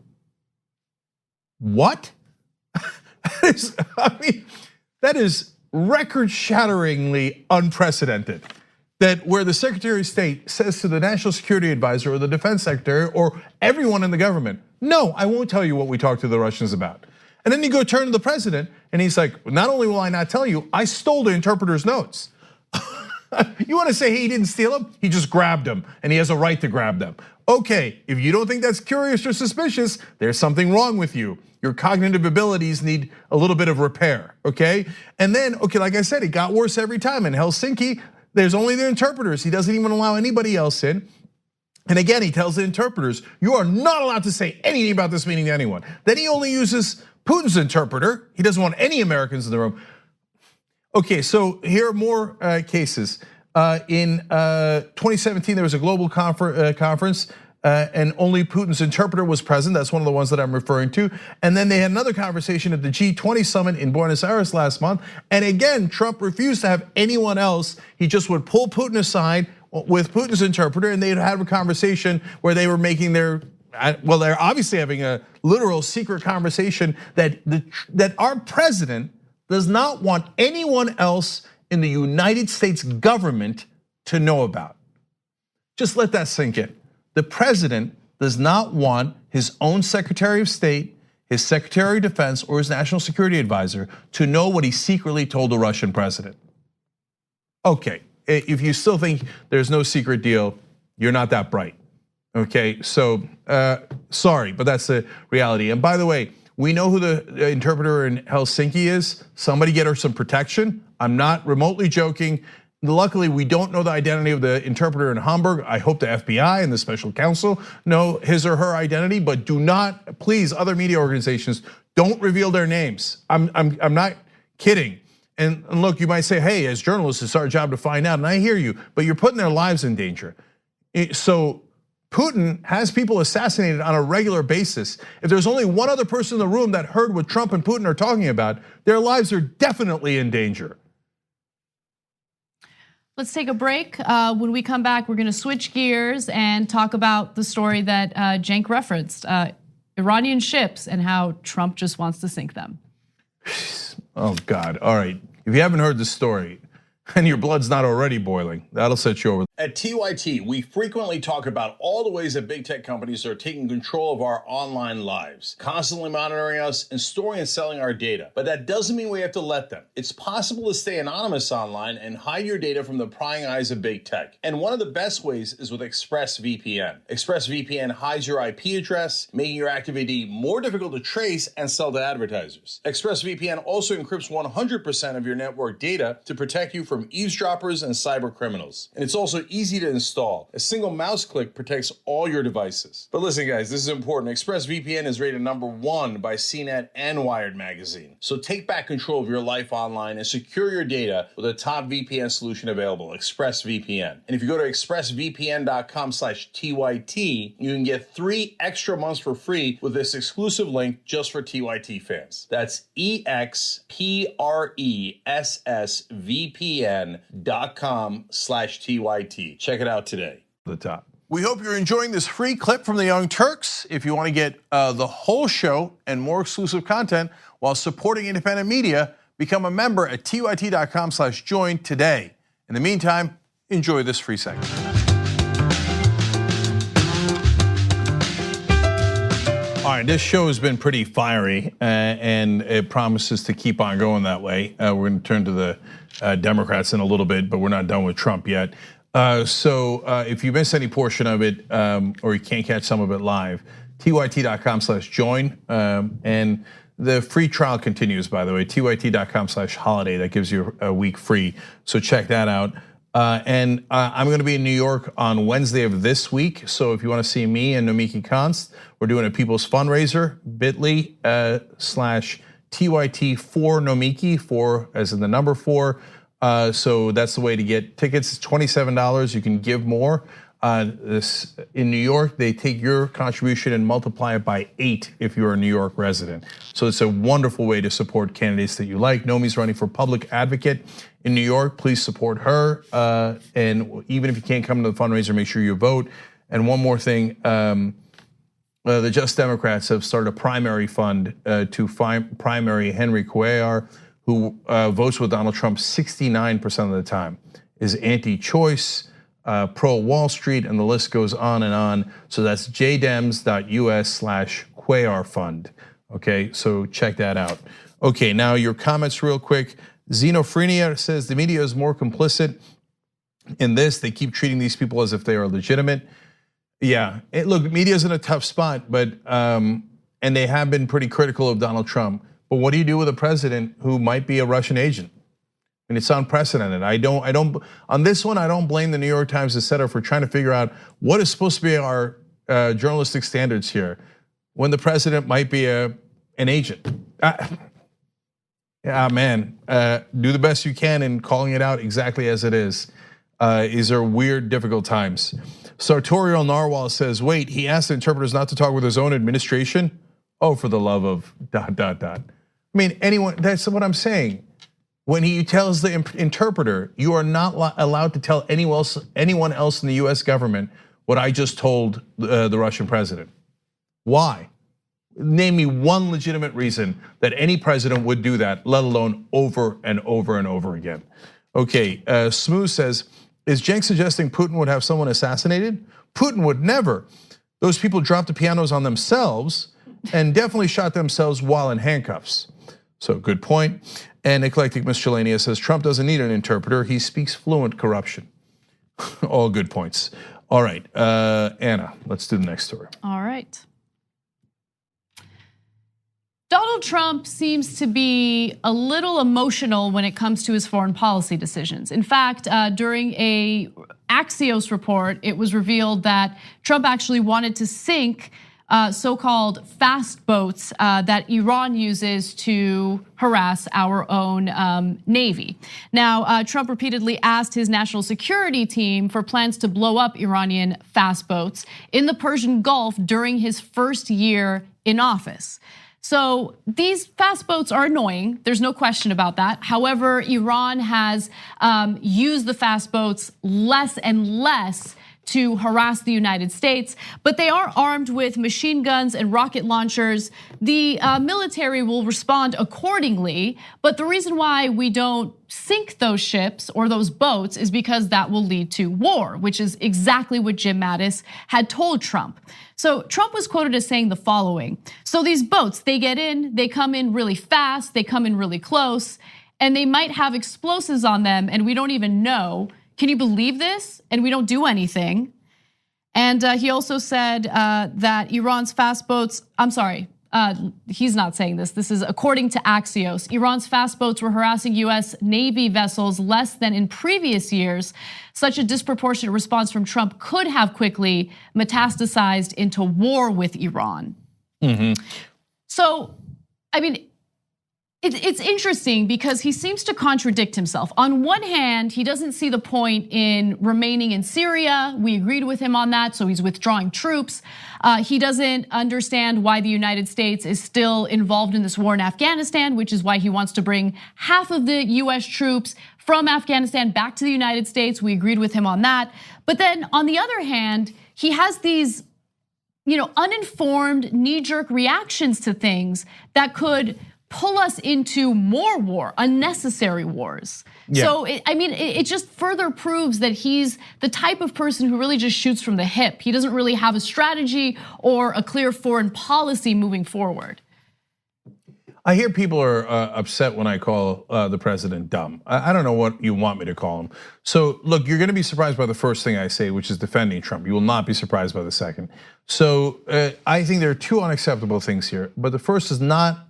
What? That is record-shatteringly unprecedented. That where the Secretary of State says to the National Security Advisor or the Defense Secretary or everyone in the government, no, I won't tell you what we talked to the Russians about. And then you go turn to the president and he's like, not only will I not tell you, I stole the interpreter's notes. You wanna say, hey, he didn't steal them? He just grabbed them and he has a right to grab them. Okay, if you don't think that's curious or suspicious, there's something wrong with you. Your cognitive abilities need a little bit of repair, okay? And then, okay, like I said, it got worse every time. In Helsinki, there's only the interpreters. He doesn't even allow anybody else in. And again, he tells the interpreters, you are not allowed to say anything about this meeting to anyone. Then he only uses Putin's interpreter. He doesn't want any Americans in the room. Okay, so here are more cases. In 2017, there was a global conference and only Putin's interpreter was present. That's one of the ones that I'm referring to. And then they had another conversation at the G20 summit in Buenos Aires last month. And again, Trump refused to have anyone else. He just would pull Putin aside with Putin's interpreter and they'd have a conversation where they were making their, well, they're obviously having a literal secret conversation that our president does not want anyone else in the United States government to know about. Just let that sink in. The president does not want his own Secretary of State, his Secretary of Defense, or his National Security Advisor to know what he secretly told the Russian president. Okay, if you still think there's no secret deal, you're not that bright. Okay, so sorry, but that's the reality. And by the way, we know who the interpreter in Helsinki is. Somebody get her some protection. I'm not remotely joking. Luckily, we don't know the identity of the interpreter in Hamburg. I hope the FBI and the special counsel know his or her identity, but do not, please, other media organizations, don't reveal their names. I'm not kidding. And look, you might say, hey, as journalists, it's our job to find out, and I hear you, but you're putting their lives in danger. So Putin has people assassinated on a regular basis. If there's only one other person in the room that heard what Trump and Putin are talking about, their lives are definitely in danger. Let's take a break. When we come back, we're gonna switch gears and talk about the story that Cenk referenced, Iranian ships and how Trump just wants to sink them. Oh God, all right. If you haven't heard the story and your blood's not already boiling, that'll set you over. At TYT, we frequently talk about all the ways that big tech companies are taking control of our online lives, constantly monitoring us and storing and selling our data. But that doesn't mean we have to let them. It's possible to stay anonymous online and hide your data from the prying eyes of big tech. And one of the best ways is with ExpressVPN. ExpressVPN hides your IP address, making your active ID more difficult to trace and sell to advertisers. ExpressVPN also encrypts 100% of your network data to protect you from eavesdroppers and cyber criminals. And it's also easy to install. A single mouse click protects all your devices. But listen guys, this is important. ExpressVPN is rated #1 by CNET and Wired magazine. So take back control of your life online and secure your data with a top VPN solution available, ExpressVPN. And if you go to expressvpn.com/TYT, you can get 3 extra months for free with this exclusive link just for TYT fans. That's expressvpn.com/TYT. Check it out today. The top. We hope you're enjoying this free clip from the Young Turks. If you want to get the whole show and more exclusive content while supporting independent media, become a member at tyt.com/join today. In the meantime, enjoy this free segment. All right, this show has been pretty fiery, and it promises to keep on going that way. We're going to turn to the Democrats in a little bit, but we're not done with Trump yet. So if you miss any portion of it, or you can't catch some of it live, tyt.com/join, and the free trial continues, by the way, tyt.com/holiday. That gives you a week free, so check that out. And I'm going to be in New York on Wednesday of this week. So if you want to see me and Nomiki Konst, we're doing a People's Fundraiser, bit.ly/TYT4Nomiki, 4 as in the number 4. So that's the way to get tickets. It's $27. You can give more. This in New York, they take your contribution and multiply it by 8 if you're a New York resident. So it's a wonderful way to support candidates that you like. Nomi's running for public advocate in New York. Please support her. And even if you can't come to the fundraiser, make sure you vote. And one more thing, the Just Democrats have started a primary fund to primary Henry Cuellar, who votes with Donald Trump 69% of the time, is anti-choice, pro-Wall Street, and the list goes on and on. So that's jdems.us/Cuellar fund. Okay, so check that out. Okay, now your comments real quick. Xenophrenia says the media is more complicit in this. They keep treating these people as if they are legitimate. Yeah, look, the media's in a tough spot, but and they have been pretty critical of Donald Trump. But what do you do with a president who might be a Russian agent? And it's unprecedented. I don't on this one. I don't blame the New York Times, etc., for trying to figure out what is supposed to be our journalistic standards here, when the president might be an agent. Yeah, man, do the best you can in calling it out exactly as it is. These are weird, difficult times. Sartorial Narwhal says, wait, he asked the interpreters not to talk with his own administration? Oh, for the love of ... I mean, anyone, that's what I'm saying. When he tells the interpreter, you are not allowed to tell anyone else in the US government what I just told the Russian president. Why? Name me one legitimate reason that any president would do that, let alone over and over and over again. Okay, Smooth says, is Cenk suggesting Putin would have someone assassinated? Putin would never. Those people dropped the pianos on themselves and definitely shot themselves while in handcuffs. So good point. And Eclectic Miscellanea says, Trump doesn't need an interpreter, he speaks fluent corruption. All good points. All right, Anna, let's do the next story. All right. Donald Trump seems to be a little emotional when it comes to his foreign policy decisions. In fact, during a Axios report, it was revealed that Trump actually wanted to sink so-called fast boats that Iran uses to harass our own Navy. Now, Trump repeatedly asked his national security team for plans to blow up Iranian fast boats in the Persian Gulf during his first year in office. So these fast boats are annoying, there's no question about that. However, Iran has used the fast boats less and less to harass the United States, but they are armed with machine guns and rocket launchers. The military will respond accordingly, but the reason why we don't sink those ships or those boats is because that will lead to war, which is exactly what Jim Mattis had told Trump. So Trump was quoted as saying the following: so these boats, they get in, they come in really fast, they come in really close, and they might have explosives on them and we don't even know. Can you believe this? And we don't do anything. And he also said that Iran's fast boats, I'm sorry, he's not saying this. This is according to Axios. Iran's fast boats were harassing US Navy vessels less than in previous years. Such a disproportionate response from Trump could have quickly metastasized into war with Iran. So, I mean, it's interesting because he seems to contradict himself. On one hand, he doesn't see the point in remaining in Syria. We agreed with him on that, so he's withdrawing troops. He doesn't understand why the United States is still involved in this war in Afghanistan, which is why he wants to bring half of the US troops from Afghanistan back to the United States. We agreed with him on that. But then on the other hand, he has these uninformed knee-jerk reactions to things that could pull us into more war, unnecessary wars. Yeah. So, it just further proves that he's the type of person who really just shoots from the hip. He doesn't really have a strategy or a clear foreign policy moving forward. I hear people are upset when I call the president dumb. I don't know what you want me to call him. So look, you're gonna be surprised by the first thing I say, which is defending Trump. You will not be surprised by the second. So I think there are two unacceptable things here, but the first is not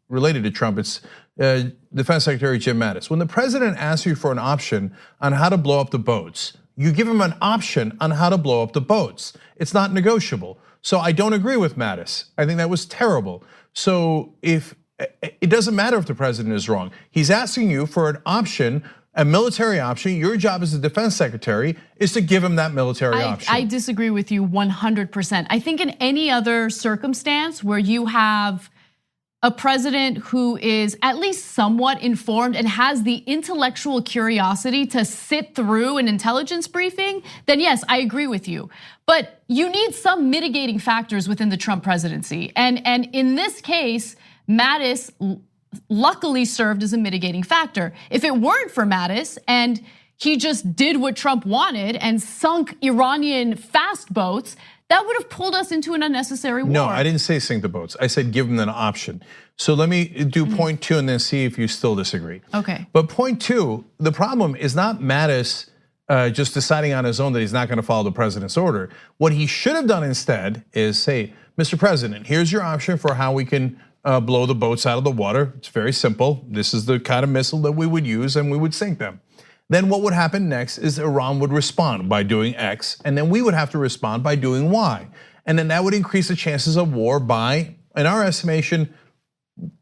related to Trump, it's Defense Secretary Jim Mattis. When the president asks you for an option on how to blow up the boats, you give him an option on how to blow up the boats. It's not negotiable. So I don't agree with Mattis. I think that was terrible. So if it doesn't matter if the president is wrong, he's asking you for an option, a military option. Your job as the defense secretary is to give him that military option. I disagree with you 100%. I think in any other circumstance where you have a president who is at least somewhat informed and has the intellectual curiosity to sit through an intelligence briefing, then yes, I agree with you. But you need some mitigating factors within the Trump presidency. And in this case, Mattis luckily served as a mitigating factor. If it weren't for Mattis and he just did what Trump wanted and sunk Iranian fast boats, that would have pulled us into an unnecessary war. No, I didn't say sink the boats. I said give them an option. So let me do point 2 and then see if you still disagree. Okay. But point 2, the problem is not Mattis just deciding on his own that he's not going to follow the president's order. What he should have done instead is say, Mr. President, here's your option for how we can blow the boats out of the water. It's very simple. This is the kind of missile that we would use and we would sink them. Then what would happen next is Iran would respond by doing X, and then we would have to respond by doing Y. And then that would increase the chances of war by, in our estimation,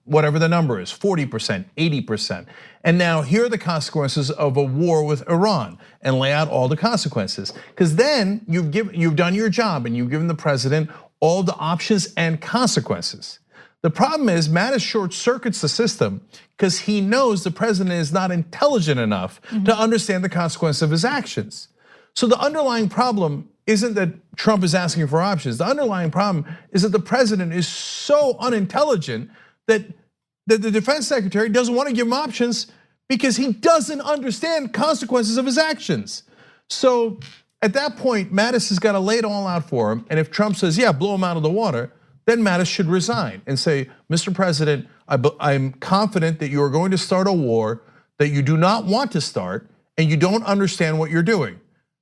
whatever the number is, 40%, 80%. And now here are the consequences of a war with Iran, and lay out all the consequences. Because then you've done your job and you've given the president all the options and consequences. The problem is Mattis short circuits the system because he knows the president is not intelligent enough to understand the consequence of his actions. So the underlying problem isn't that Trump is asking for options. The underlying problem is that the president is so unintelligent that the defense secretary doesn't want to give him options because he doesn't understand consequences of his actions. So at that point, Mattis has got to lay it all out for him. And if Trump says, yeah, blow him out of the water, then Mattis should resign and say, Mr. President, I'm confident that you are going to start a war that you do not want to start and you don't understand what you're doing.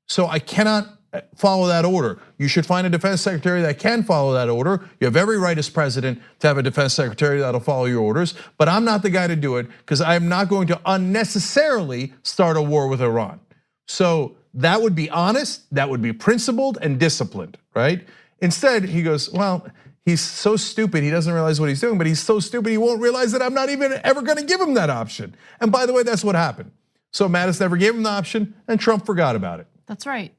So I cannot follow that order. You should find a defense secretary that can follow that order. You have every right as president to have a defense secretary that'll follow your orders, but I'm not the guy to do it because I'm not going to unnecessarily start a war with Iran. So that would be honest, that would be principled and disciplined, right? Instead, he goes, well, he's so stupid, he doesn't realize what he's doing, but he's so stupid, he won't realize that I'm not even ever gonna give him that option. And by the way, that's what happened. So Mattis never gave him the option and Trump forgot about it. That's right.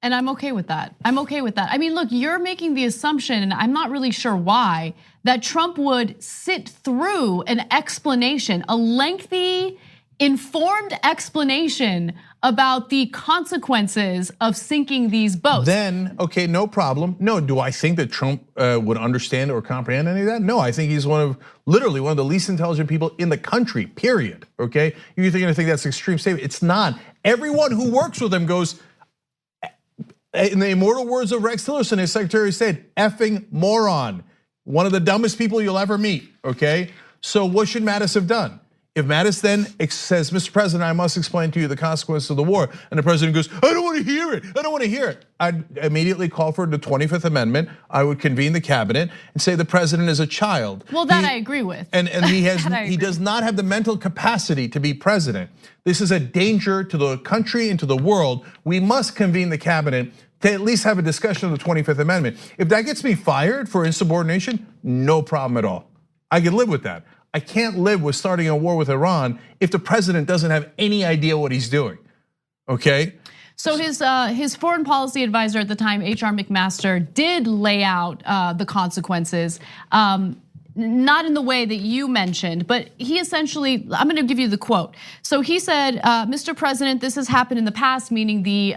And I'm okay with that. I'm okay with that. I mean, look, you're making the assumption, and I'm not really sure why, that Trump would sit through an explanation, a lengthy, informed explanation about the consequences of sinking these boats. Then, okay, no problem. No, do I think that Trump would understand or comprehend any of that? No, I think he's literally one of the least intelligent people in the country, period, okay? You're gonna think that's an extreme statement. It's not. Everyone who works with him goes, in the immortal words of Rex Tillerson, his Secretary of State, effing moron. One of the dumbest people you'll ever meet, okay? So what should Mattis have done? If Mattis then says, Mr. President, I must explain to you the consequences of the war, and the president goes, I don't want to hear it, I don't want to hear it. I'd immediately call for the 25th Amendment. I would convene the cabinet and say the president is a child. Well, that I agree with. And he does not have the mental capacity to be president. This is a danger to the country and to the world. We must convene the cabinet to at least have a discussion of the 25th Amendment. If that gets me fired for insubordination, no problem at all. I can live with that. I can't live with starting a war with Iran if the president doesn't have any idea what he's doing, okay? So his foreign policy advisor at the time, H.R. McMaster, did lay out the consequences, not in the way that you mentioned, but he essentially, I'm gonna give you the quote. So he said, Mr. President, this has happened in the past, meaning the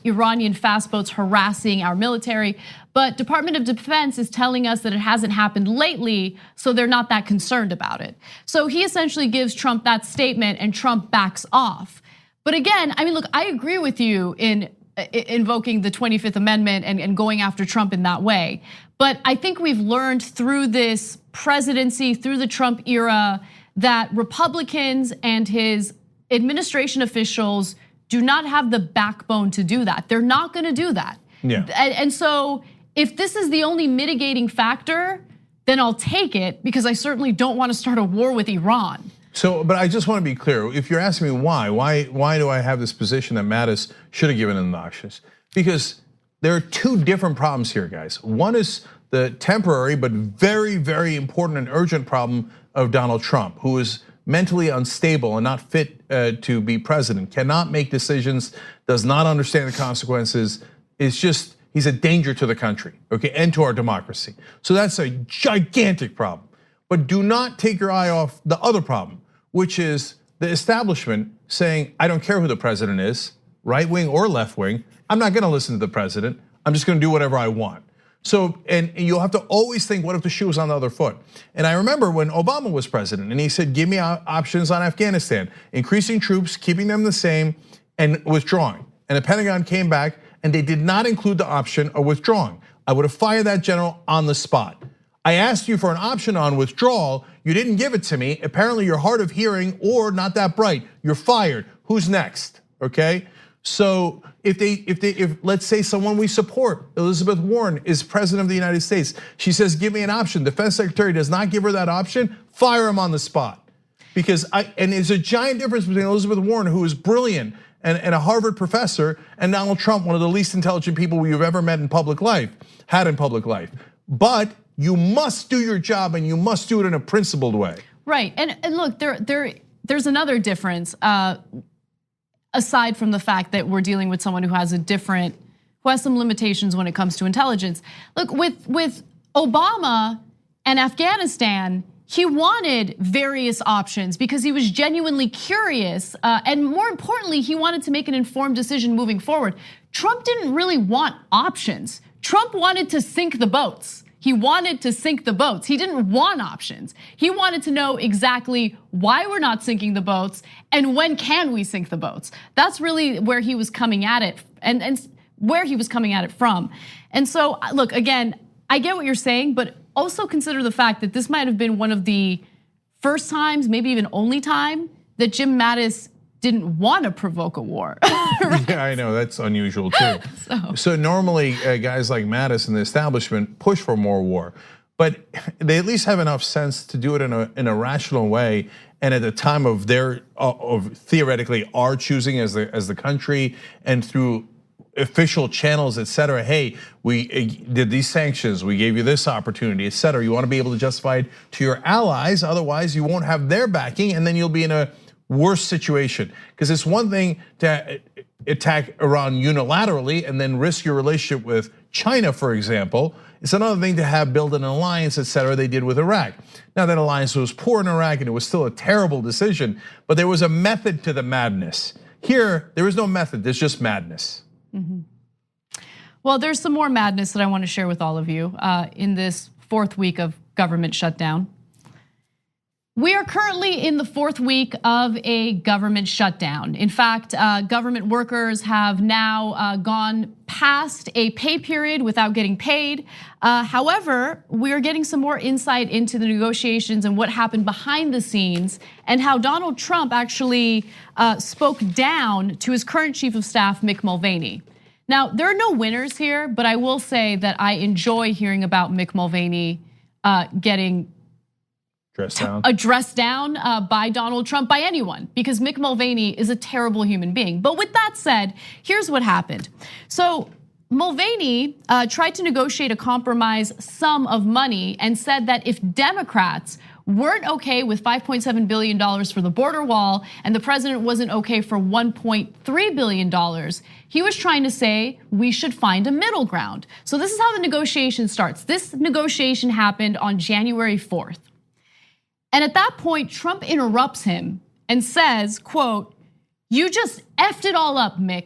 Iranian fast boats harassing our military, but Department of Defense is telling us that it hasn't happened lately, so they're not that concerned about it. So he essentially gives Trump that statement and Trump backs off. But again, I mean, look, I agree with you in invoking the 25th Amendment and going after Trump in that way. But I think we've learned through this presidency, through the Trump era, that Republicans and his administration officials do not have the backbone to do that. They're not gonna do that. Yeah. And so if this is the only mitigating factor, then I'll take it because I certainly don't want to start a war with Iran. So, but I just want to be clear. If you're asking me why do I have this position that Mattis should have given him the options? Because there are two different problems here, guys. One is the temporary but very, very important and urgent problem of Donald Trump, who is mentally unstable and not fit to be president, cannot make decisions, does not understand the consequences. It's just, he's a danger to the country, okay, and to our democracy. So that's a gigantic problem. But do not take your eye off the other problem, which is the establishment saying, I don't care who the president is, right wing or left wing. I'm not gonna listen to the president. I'm just gonna do whatever I want. So, and you'll have to always think, what if the shoe was on the other foot? And I remember when Obama was president and he said, give me options on Afghanistan, increasing troops, keeping them the same, and withdrawing. And the Pentagon came back and they did not include the option of withdrawing. I would have fired that general on the spot. I asked you for an option on withdrawal, you didn't give it to me. Apparently you're hard of hearing or not that bright. You're fired. Who's next, okay? So if let's say someone we support, Elizabeth Warren is president of the United States, she says, give me an option. Defense Secretary does not give her that option, fire him on the spot. Because and there's a giant difference between Elizabeth Warren, who is brilliant and a Harvard professor, and Donald Trump, one of the least intelligent people you've ever met in public life, had in public life. But you must do your job and you must do it in a principled way. Right, and look, there's another difference. Aside from the fact that we're dealing with someone who has some limitations when it comes to intelligence. Look, with Obama and Afghanistan, he wanted various options because he was genuinely curious. And more importantly, he wanted to make an informed decision moving forward. Trump didn't really want options. Trump wanted to sink the boats. He wanted to sink the boats. He didn't want options. He wanted to know exactly why we're not sinking the boats and when can we sink the boats. That's really where he was coming at it and where he was coming at it from. And so, look, again, I get what you're saying, but also consider the fact that this might have been one of the first times, maybe even only time, that Jim Mattis didn't want to provoke a war. Right? Yeah, I know, that's unusual too. So normally guys like Mattis and the establishment push for more war, but they at least have enough sense to do it in a rational way. And at the time of their, of theoretically our choosing as the country and through official channels, et cetera. Hey, we did these sanctions, we gave you this opportunity, et cetera. You wanna be able to justify it to your allies, otherwise you won't have their backing and then you'll be in a worse situation. Because it's one thing to attack Iran unilaterally and then risk your relationship with China, for example. It's another thing to build an alliance, et cetera, they did with Iraq. Now that alliance was poor in Iraq and it was still a terrible decision, but there was a method to the madness. Here, there is no method, there's just madness. Well, there's some more madness that I want to share with all of you in this fourth week of government shutdown. We are currently in the fourth week of a government shutdown. In fact, government workers have now gone past a pay period without getting paid. However, we're getting some more insight into the negotiations and what happened behind the scenes and how Donald Trump actually spoke down to his current chief of staff, Mick Mulvaney. Now, there are no winners here, but I will say that I enjoy hearing about Mick Mulvaney getting dressed down by Donald Trump, by anyone, because Mick Mulvaney is a terrible human being. But with that said, here's what happened. So Mulvaney tried to negotiate a compromise sum of money and said that if Democrats weren't okay with $5.7 billion for the border wall and the president wasn't okay for $1.3 billion, he was trying to say we should find a middle ground. So this is how the negotiation starts. This negotiation happened on January 4th. And at that point, Trump interrupts him and says, quote, "You just effed it all up, Mick."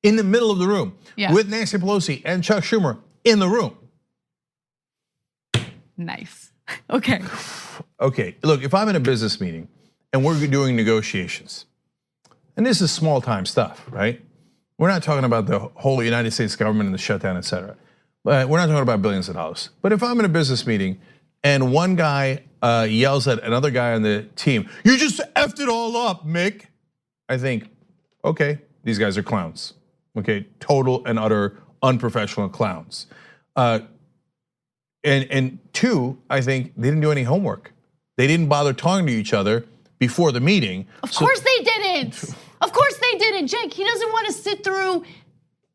In the middle of the room, with Nancy Pelosi and Chuck Schumer in the room. Nice, okay. Okay, look, if I'm in a business meeting and we're doing negotiations, and this is small time stuff, right? We're not talking about the whole United States government and the shutdown, et cetera. But we're not talking about billions of dollars. But if I'm in a business meeting and one guy yells at another guy on the team, "You just effed it all up, Mick." I think, okay, these guys are clowns. Okay, total and utter unprofessional clowns. And two, I think they didn't do any homework. They didn't bother talking to each other before the meeting. Of course they didn't. Of course they didn't, Jake. He doesn't want to sit through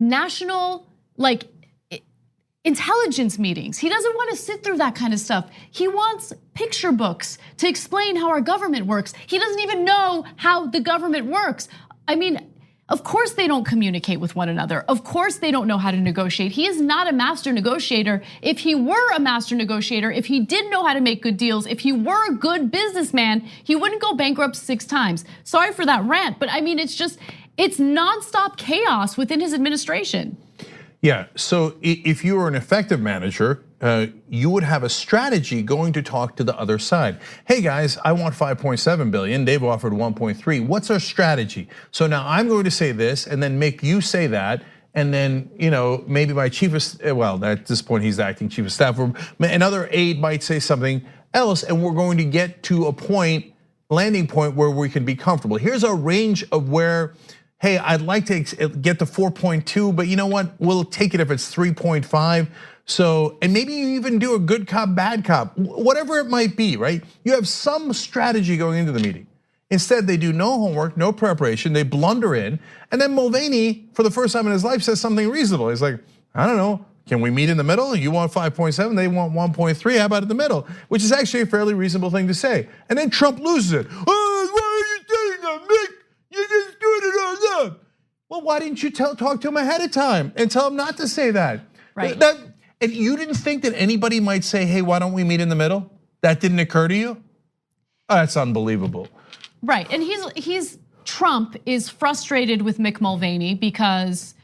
national, intelligence meetings. He doesn't want to sit through that kind of stuff. He wants picture books to explain how our government works. He doesn't even know how the government works. I mean, Of course they don't communicate with one another. Of course they don't know how to negotiate. He is not a master negotiator. If he were a master negotiator, if he did know how to make good deals, if he were a good businessman, he wouldn't go bankrupt 6 times. Sorry for that rant, but I mean, it's nonstop chaos within his administration. Yeah, so if you were an effective manager, you would have a strategy going to talk to the other side. Hey guys, I want 5.7 billion, they've offered 1.3. What's our strategy? So now I'm going to say this and then make you say that. And then, maybe my chief of, well, at this point he's acting chief of staff, or another aide might say something else, and we're going to get to a landing point where we can be comfortable. Here's our range of where, hey, I'd like to get to 4.2, but you know what? We'll take it if it's 3.5. So, and maybe you even do a good cop, bad cop, whatever it might be, right? You have some strategy going into the meeting. Instead, they do no homework, no preparation, they blunder in. And then Mulvaney, for the first time in his life, says something reasonable. He's like, I don't know, can we meet in the middle? You want 5.7, they want 1.3, how about in the middle? Which is actually a fairly reasonable thing to say. And then Trump loses it. Oh, why are you saying that, Mick? You just doing it all up. Well, why didn't you talk to him ahead of time and tell him not to say that? Right. And you didn't think that anybody might say, hey, why don't we meet in the middle? That didn't occur to you? Oh, that's unbelievable. Right, and Trump is frustrated with Mick Mulvaney because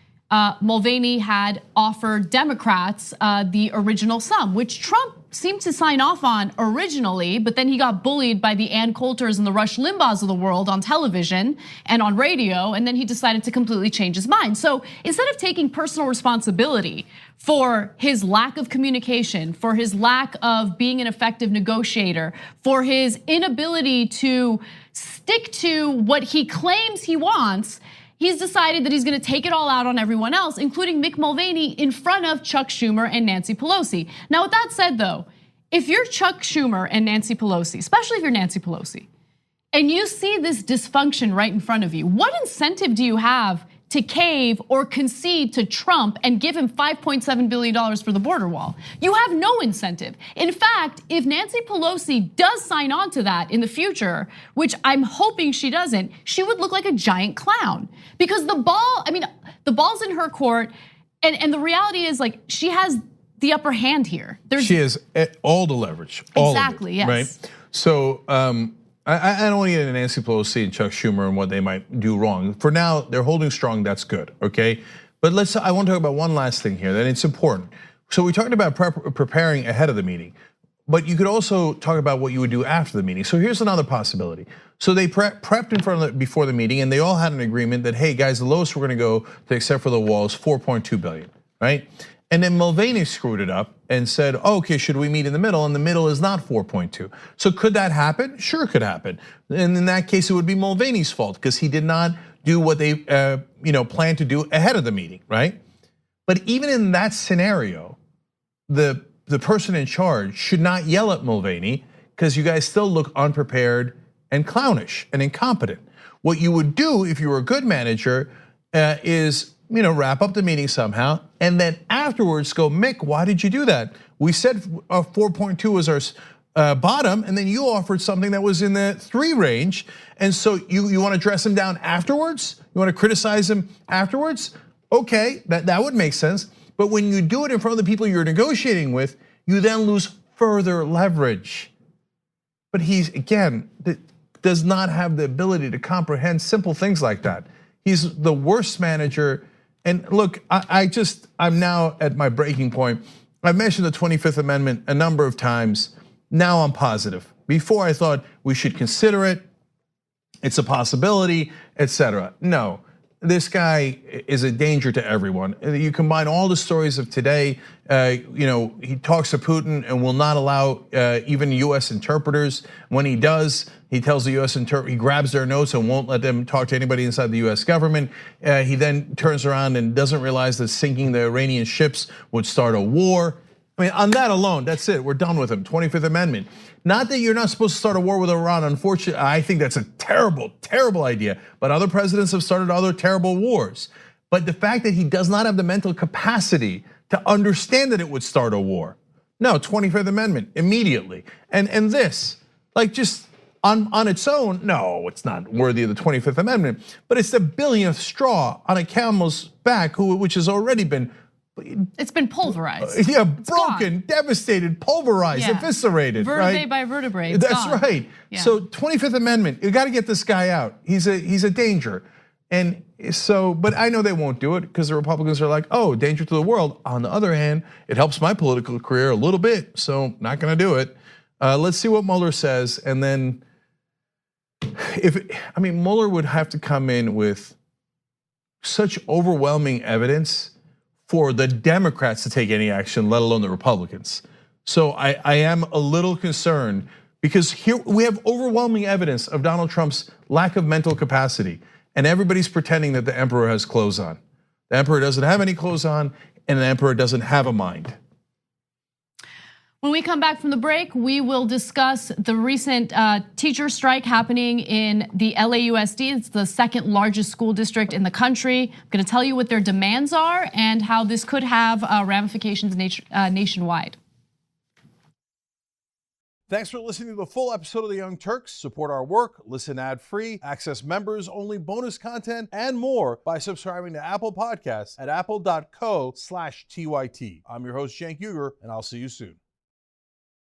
Mulvaney had offered Democrats the original sum, which Trump seemed to sign off on originally, but then he got bullied by the Ann Coulters and the Rush Limbaughs of the world on television and on radio, and then he decided to completely change his mind. So instead of taking personal responsibility for his lack of communication, for his lack of being an effective negotiator, for his inability to stick to what he claims he wants, he's decided that he's gonna take it all out on everyone else, including Mick Mulvaney in front of Chuck Schumer and Nancy Pelosi. Now, with that said though, if you're Chuck Schumer and Nancy Pelosi, especially if you're Nancy Pelosi, and you see this dysfunction right in front of you, what incentive do you have to cave or concede to Trump and give him $5.7 billion for the border wall? You have no incentive. In fact, if Nancy Pelosi does sign on to that in the future, which I'm hoping she doesn't, she would look like a giant clown. Because the ball's in her court, and the reality is like she has the upper hand here. She has all the leverage. Exactly, all of it, yes. Right? So I don't want to get into Nancy Pelosi and Chuck Schumer and what they might do wrong. For now, they're holding strong, that's good, okay? But I want to talk about one last thing here, that it's important. So we talked about preparing ahead of the meeting, but you could also talk about what you would do after the meeting. So here's another possibility. So they prepped before the meeting, and they all had an agreement that, hey guys, the lowest we're gonna go to, except for the wall, is 4.2 billion, right? And then Mulvaney screwed it up and said, okay, should we meet in the middle? And the middle is not 4.2. So could that happen? Sure, it could happen. And in that case, it would be Mulvaney's fault because he did not do what they planned to do ahead of the meeting, right? But even in that scenario, the person in charge should not yell at Mulvaney because you guys still look unprepared and clownish and incompetent. What you would do if you were a good manager is wrap up the meeting somehow, and then afterwards go, Mick, why did you do that? We said 4.2 was our bottom, and then you offered something that was in the 3 range, and so you want to dress him down afterwards? You want to criticize him afterwards? Okay, that would make sense. But when you do it in front of the people you're negotiating with, you then lose further leverage. But he's, again, does not have the ability to comprehend simple things like that. He's the worst manager. And look, I'm now at my breaking point. I've mentioned the 25th Amendment a number of times. Now I'm positive. Before I thought we should consider it, it's a possibility, etc. No, this guy is a danger to everyone. You combine all the stories of today, he talks to Putin and will not allow even US interpreters. When he does, he tells the US interpreter, he grabs their notes and won't let them talk to anybody inside the US government. He then turns around and doesn't realize that sinking the Iranian ships would start a war. I mean, on that alone, that's it, we're done with him, 25th Amendment. Not that you're not supposed to start a war with Iran, unfortunately, I think that's a terrible, terrible idea. But other presidents have started other terrible wars. But the fact that he does not have the mental capacity to understand that it would start a war. No, 25th Amendment, immediately. And this, like just On its own, no, it's not worthy of the 25th Amendment, but it's the billionth straw on a camel's back, which has already been. It's been pulverized. Yeah, broken, devastated, pulverized, eviscerated. Vertebrae right? by vertebrae. That's gone. right. Yeah. So 25th Amendment, you got to get this guy out. He's a danger. And so, but I know they won't do it because the Republicans are like, oh, danger to the world. On the other hand, it helps my political career a little bit, so not going to do it. Let's see what Mueller says, and then Mueller would have to come in with such overwhelming evidence for the Democrats to take any action, let alone the Republicans. So I am a little concerned because here we have overwhelming evidence of Donald Trump's lack of mental capacity, and everybody's pretending that the emperor has clothes on. The emperor doesn't have any clothes on, and the emperor doesn't have a mind. When we come back from the break, we will discuss the recent teacher strike happening in the LAUSD. It's the second largest school district in the country. I'm going to tell you what their demands are and how this could have ramifications nationwide. Thanks for listening to the full episode of The Young Turks. Support our work, listen ad-free, access members-only bonus content, and more by subscribing to Apple Podcasts at apple.co/TYT. I'm your host, Cenk Uygur, and I'll see you soon.